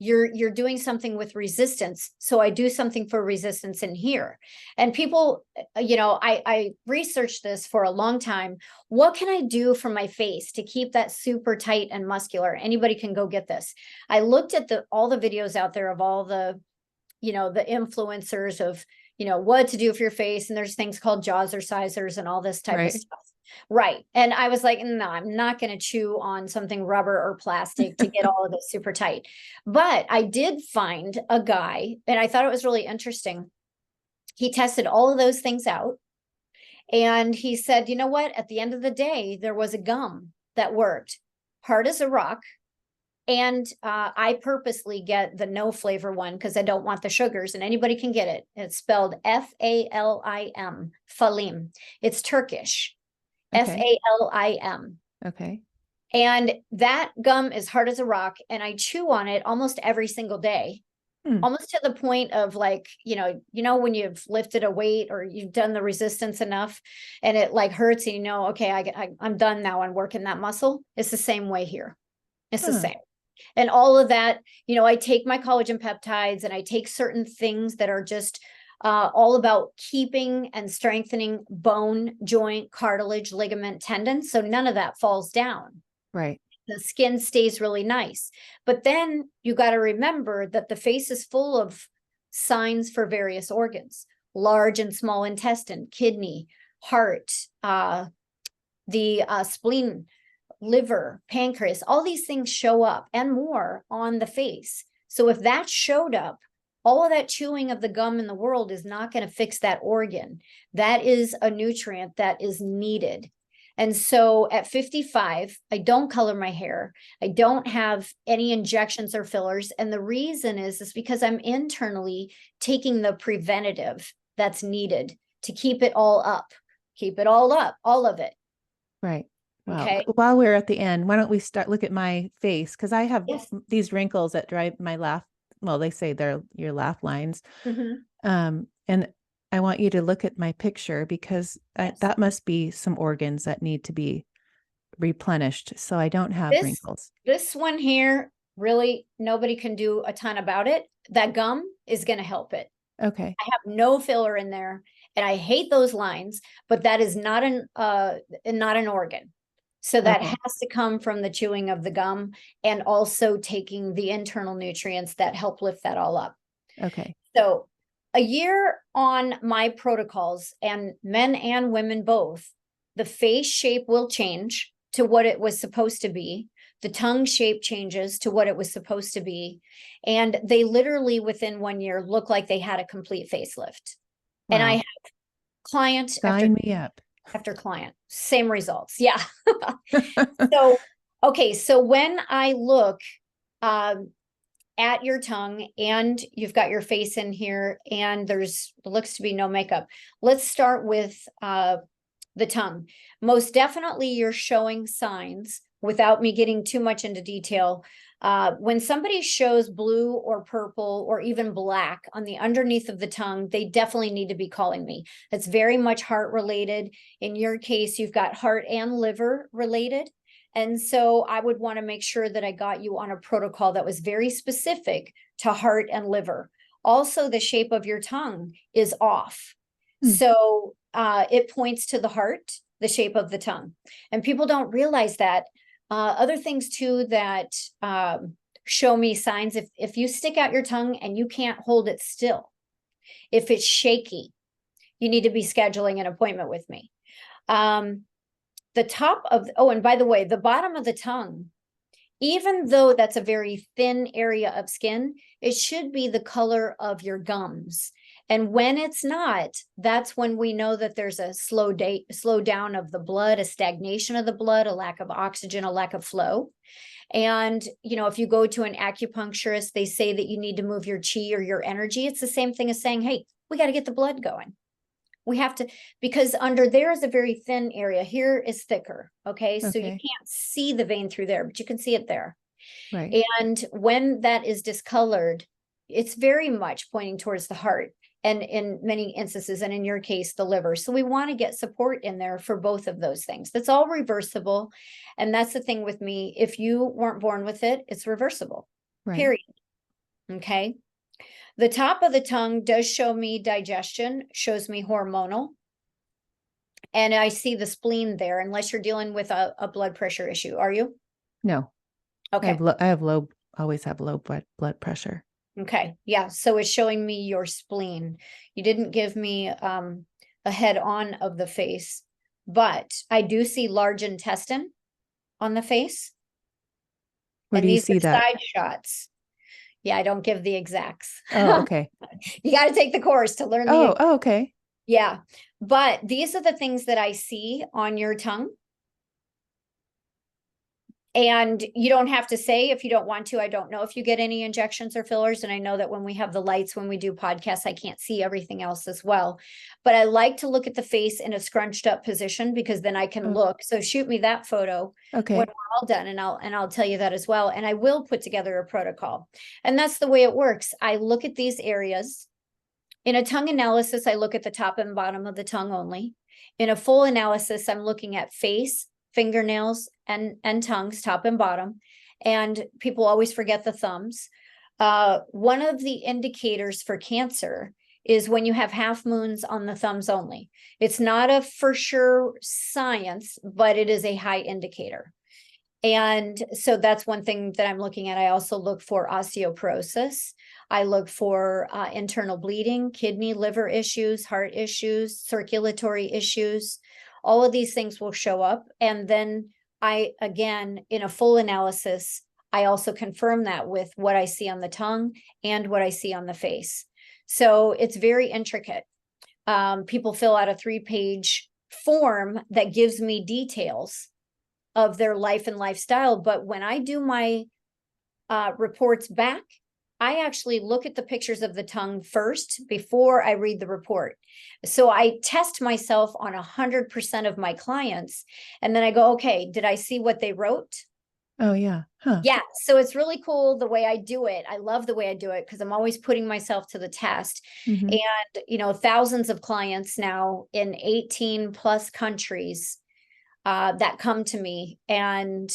you're doing something with resistance. So I do something for resistance in here. And people, I researched this for a long time. What can I do for my face to keep that super tight and muscular? Anybody can go get this. I looked at all the videos out there of all the, the influencers of, what to do for your face. And there's things called jazzercisers and all this type of stuff. Right. And I was like, no, I'm not going to chew on something rubber or plastic to get all of this super tight. But I did find a guy, and I thought it was really interesting. He tested all of those things out. And he said, you know what? At the end of the day, there was a gum that worked hard as a rock. And I purposely get the no flavor one because I don't want the sugars, and anybody can get it. It's spelled Falim, Falim. It's Turkish. Okay. Falim. Okay. And that gum is hard as a rock, and I chew on it almost every single day, almost to the point of like, when you've lifted a weight or you've done the resistance enough and it like hurts and okay, I'm done now on working that muscle. It's the same way here. It's the same. And all of that, I take my collagen peptides and I take certain things that are just all about keeping and strengthening bone, joint, cartilage, ligament, tendon. So none of that falls down. Right. The skin stays really nice. But then you got to remember that the face is full of signs for various organs: large and small intestine, kidney, heart, the spleen, liver, pancreas. All these things show up and more on the face. So if that showed up, all of that chewing of the gum in the world is not going to fix that organ. That is a nutrient that is needed. And so at 55, I don't color my hair. I don't have any injections or fillers. And the reason is because I'm internally taking the preventative that's needed to keep it all up, all of it. Right. Wow. Okay. While we're at the end, why don't we look at my face? Because I have Yes. these wrinkles that drive my laugh. Well, they say they're your laugh lines. Mm-hmm. And I want you to look at my picture because that must be some organs that need to be replenished. So I don't have wrinkles. This one here, really, nobody can do a ton about it. That gum is going to help it. Okay. I have no filler in there, and I hate those lines, but that is not an organ. So that has to come from the chewing of the gum and also taking the internal nutrients that help lift that all up. Okay. So a year on my protocols, and men and women both, the face shape will change to what it was supposed to be. The tongue shape changes to what it was supposed to be. And they literally within 1 year look like they had a complete facelift. Wow. And I have client Sign me up. After client, same results. Yeah. So when I look at your tongue and you've got your face in here and looks to be no makeup, let's start with the tongue. Most definitely you're showing signs, without me getting too much into detail. When somebody shows blue or purple or even black on the underneath of the tongue, they definitely need to be calling me. That's very much heart related. In your case, you've got heart and liver related. And so I would want to make sure that I got you on a protocol that was very specific to heart and liver. Also, the shape of your tongue is off. So it points to the heart, the shape of the tongue. And people don't realize that. Other things too that show me signs, if you stick out your tongue and you can't hold it still, if it's shaky, you need to be scheduling an appointment with me. The top of, and by the way, the bottom of the tongue, even though that's a very thin area of skin, it should be the color of your gums. And when it's not, that's when we know that there's a slow down of the blood, a stagnation of the blood, a lack of oxygen, a lack of flow. And, if you go to an acupuncturist, they say that you need to move your chi or your energy. It's the same thing as saying, hey, we got to get the blood going. We have to, because under there is a very thin area. Here is thicker. Okay. So you can't see the vein through there, but you can see it there. Right. And when that is discolored, it's very much pointing towards the heart. And in many instances, and in your case, the liver. So we want to get support in there for both of those things. That's all reversible. And that's the thing with me. If you weren't born with it, it's reversible, period. Okay. The top of the tongue does show me digestion, shows me hormonal. And I see the spleen there, unless you're dealing with a blood pressure issue. Are you? No, Okay. I have low, always have low blood pressure. Okay. Yeah. So it's showing me your spleen. You didn't give me a head on of the face, but I do see large intestine on the face. Where do And you these see are that? side shots. Yeah, I don't give the exacts. Oh, okay. You got to take the course to learn the. Oh, okay. Yeah. But these are the things that I see on your tongue. And you don't have to say if you don't want to. I don't know if you get any injections or fillers. And I know that when we have the lights, when we do podcasts, I can't see everything else as well. But I like to look at the face in a scrunched up position, because then I can Oh, look. So shoot me that photo when okay. we're all done, and I'll tell you that as well. And I will put together a protocol. And that's the way it works. I look at these areas. In a tongue analysis, I look at the top and bottom of the tongue only. In a full analysis, I'm looking at face, fingernails, and tongues, top and bottom. And people always forget the thumbs. One of the indicators for cancer is when you have half moons on the thumbs only. It's not a for sure science, but it is a high indicator. And so that's one thing that I'm looking at. I also look for osteoporosis. I look for internal bleeding, kidney, liver issues, heart issues, circulatory issues. All of these things will show up. And then again, in a full analysis, I also confirm that with what I see on the tongue and what I see on the face. So it's very intricate. People fill out a 3-page form that gives me details of their life and lifestyle. But when I do my reports back, I actually look at the pictures of the tongue first before I read the report. So I test myself on 100% of my clients. And then I go, okay, did I see what they wrote? Oh, yeah. Huh. Yeah. So it's really cool the way I do it. I love the way I do it, because I'm always putting myself to the test. Mm-hmm. And, thousands of clients now in 18 plus countries that come to me, and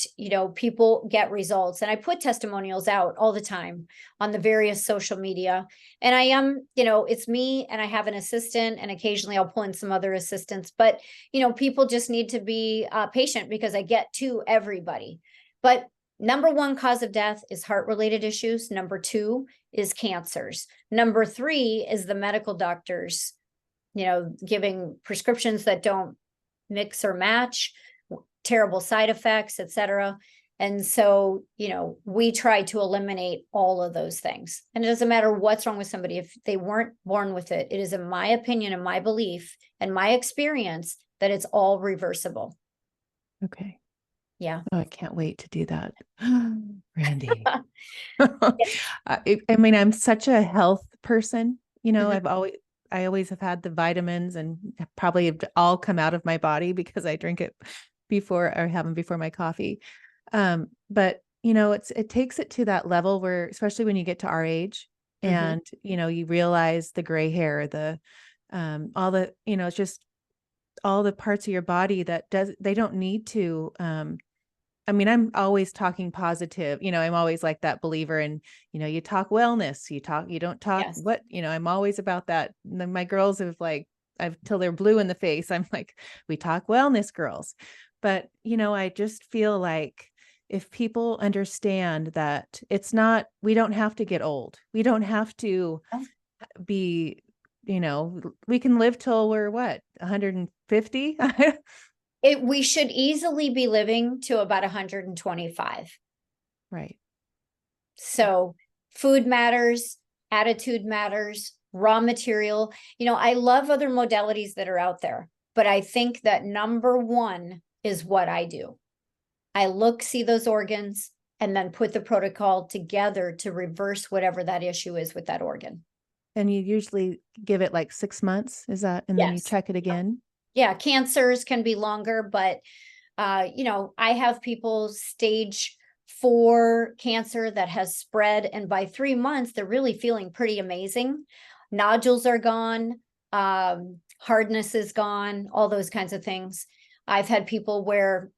people get results. And I put testimonials out all the time on the various social media. And I am, it's me, and I have an assistant, and occasionally I'll pull in some other assistants. But people just need to be patient, because I get to everybody. But number one cause of death is heart related issues. Number two is cancers. Number three is the medical doctors giving prescriptions that don't mix or match, terrible side effects, etc. And so, we try to eliminate all of those things. And it doesn't matter what's wrong with somebody. If they weren't born with it, it is in my opinion and my belief and my experience that it's all reversible. Okay. Yeah. Oh, I can't wait to do that. Randy. I mean, I'm such a health person. Mhm. I always have had the vitamins, and probably have all come out of my body because I drink it before, or have them before my coffee. But it takes it to that level where, especially when you get to our age, Mhm. and you realize the gray hair, all the, it's just all the parts of your body they don't need to, I mean, I'm always talking positive, I'm always like that believer in, you talk wellness, you don't talk Yes. what, I'm always about that. And then my girls have I've till they're blue in the face. I'm like, we talk wellness, girls. But, I just feel like if people understand that we don't have to get old. We don't have to be, we can live till we're what, 150? We should easily be living to about 125. Right. So food matters, attitude matters, raw material. I love other modalities that are out there, but I think that number one is what I do. I see those organs, and then put the protocol together to reverse whatever that issue is with that organ. And you usually give it like 6 months, is that? And then you Yes. check it again? Yeah. Cancers can be longer, but I have people stage 4 cancer that has spread, and by 3 months, they're really feeling pretty amazing. Nodules are gone, hardness is gone, all those kinds of things. I've had people where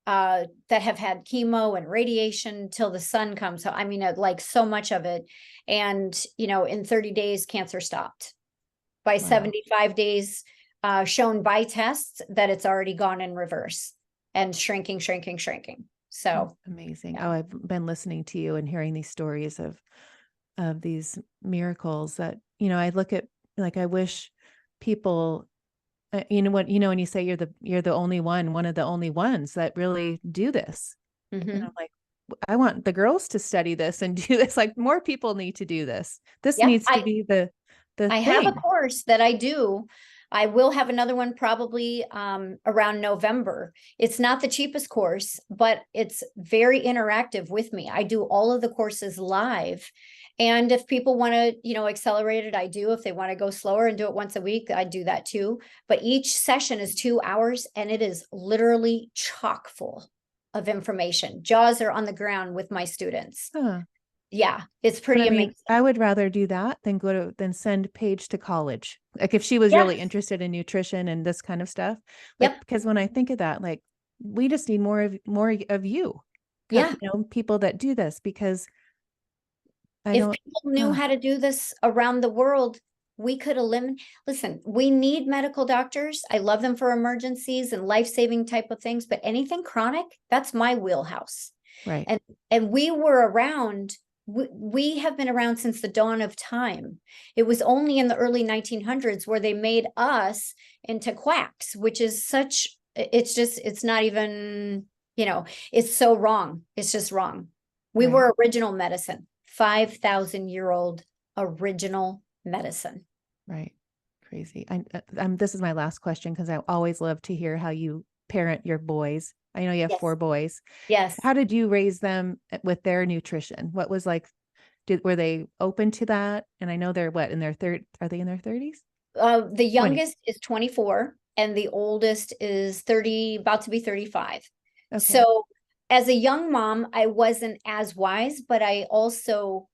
that have had chemo and radiation till the sun comes. So, I mean, like so much of it. And, in 30 days, cancer stopped. By Wow. 75 days, shown by tests that it's already gone in reverse and shrinking, shrinking, shrinking. That's So, amazing. yeah. Oh, I've been listening to you and hearing these stories of these miracles that, I look at, like, I wish people, when you say you're the only one of the only ones that really do this. And I'm Mhm. like, I want the girls to study this and do this. Like, more people need to do this. This Yeah. needs to be the I have a thing. course that I do. I will have another one probably around November. It's not the cheapest course, but it's very interactive with me. I do all of the courses live. And if people want to, accelerate it, I do. If they want to go slower and do it once a week, I do that too. But each session is 2 hours and it is literally chock full of information. Jaws are on the ground with my students. Huh. Yeah, it's But I pretty mean, amazing. I would rather do that than send Paige to college. Like, if she was really Yes. interested in nutrition and this kind of stuff, like, Yep. because when I think of that, like, we just need more of you, Yeah. people that do this, because I If don't, people knew uh, how to do this around the world, we could eliminate. Listen, we need medical doctors. I love them for emergencies and life-saving type of things, but anything chronic, that's my wheelhouse. right. And we were around, we have been around since the dawn of time. It was only in the early 1900s where they made us into quacks, which is such, it's not even, it's so wrong. It's just wrong. We Right. were original medicine, 5,000-year-old original medicine. Right. Crazy. This is my last question, because I always love to hear how you parent your boys. I know you have Yes. 4 boys. Yes. How did you raise them with their nutrition? What was like, were they open to that? And I know they're what, in their third, are they in their 30s? The 20. youngest is 24 and the oldest is 30, about to be 35. Okay. So as a young mom, I wasn't as wise, but I also,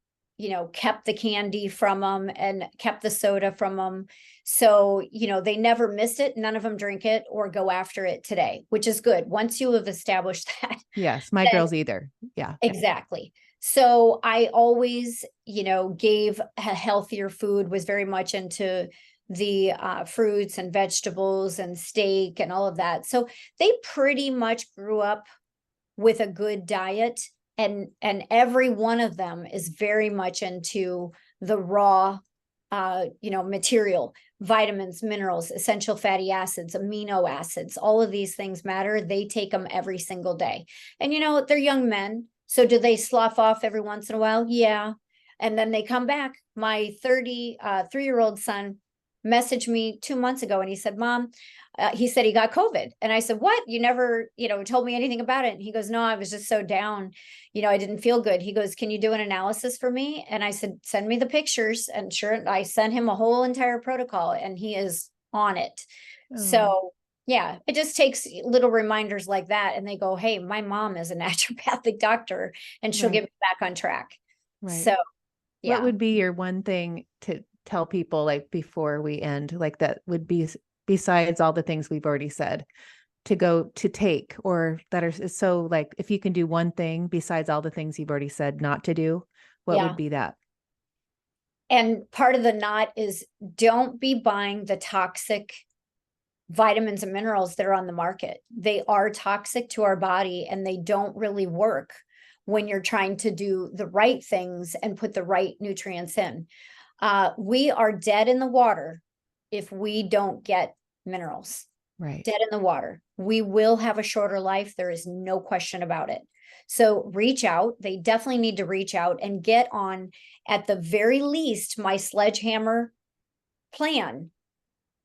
kept the candy from them and kept the soda from them. So, they never missed it. None of them drink it or go after it today, which is good. Once you have established that, Yes. My then girls either. Yeah. exactly. So I always, gave a healthier food, was very much into the fruits and vegetables and steak and all of that. So they pretty much grew up with a good diet, and every one of them is very much into the raw material, vitamins, minerals, essential fatty acids, amino acids, all of these things matter. They take them every single day. And they're young men, so do they slough off every once in a while? Yeah. And then they come back. My 33-year-old son messaged me 2 months ago and he said, Mom, he said he got COVID. And I said, what? You never, told me anything about it. And he goes, no, I was just so down. I didn't feel good. He goes, can you do an analysis for me? And I said, send me the pictures. And sure, I sent him a whole entire protocol and he is on it. Oh, So yeah, it just takes little reminders like that. And they go, hey, my mom is a naturopathic doctor and she'll right. get me back on track. Right. So What yeah. would be your one thing to tell people, like, before we end, like, that would be, besides all the things we've already said, to go to take, or that are so, like, if you can do one thing besides all the things you've already said not to do, what would Yeah. be that? And part of the knot is don't be buying the toxic vitamins and minerals that are on the market. They are toxic to our body and they don't really work when you're trying to do the right things and put the right nutrients in. We are dead in the water if we don't get minerals. Right. Dead in the water. We will have a shorter life. There is no question about it. So reach out. They definitely need to reach out and get on, at the very least, my sledgehammer plan,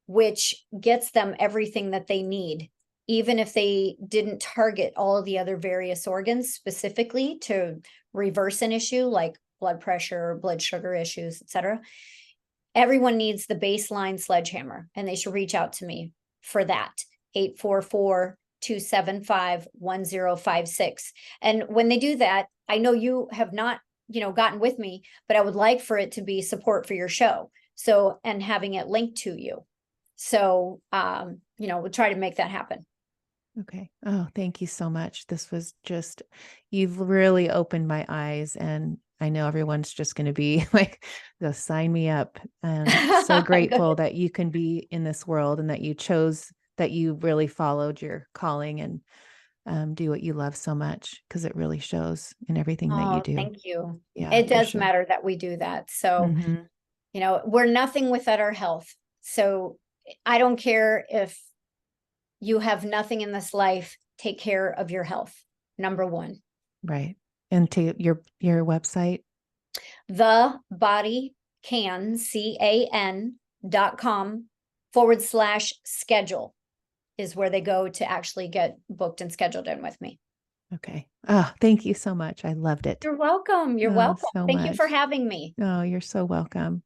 which gets them everything that they need, even if they didn't target all of the other various organs specifically to reverse an issue like blood pressure, blood sugar issues, etc. Everyone needs the baseline sledgehammer, and they should reach out to me for that. 844-275-1056. And when they do that, I know you have not, gotten with me, but I would like for it to be support for your show. So, and having it linked to you. So, we'll try to make that happen. Okay. Oh, thank you so much. This was just, you've really opened my eyes, and I know everyone's just going to be like, just sign me up. And so grateful Good. that you can be in this world and that you chose, that you really followed your calling and do what you love so much, because it really shows in everything that you Oh, do. thank you. Yeah, It for does sure. matter that we do that. So, Hmm. we're nothing without our health. So I don't care if you have nothing in this life, take care of your health. Number one, Right. And to your website. the body can.com/schedule is where they go to actually get booked and scheduled in with me. Okay. Oh, thank you so much. I loved it. You're welcome. You're Oh, welcome. so Thank you for much. having me. Oh, you're so welcome.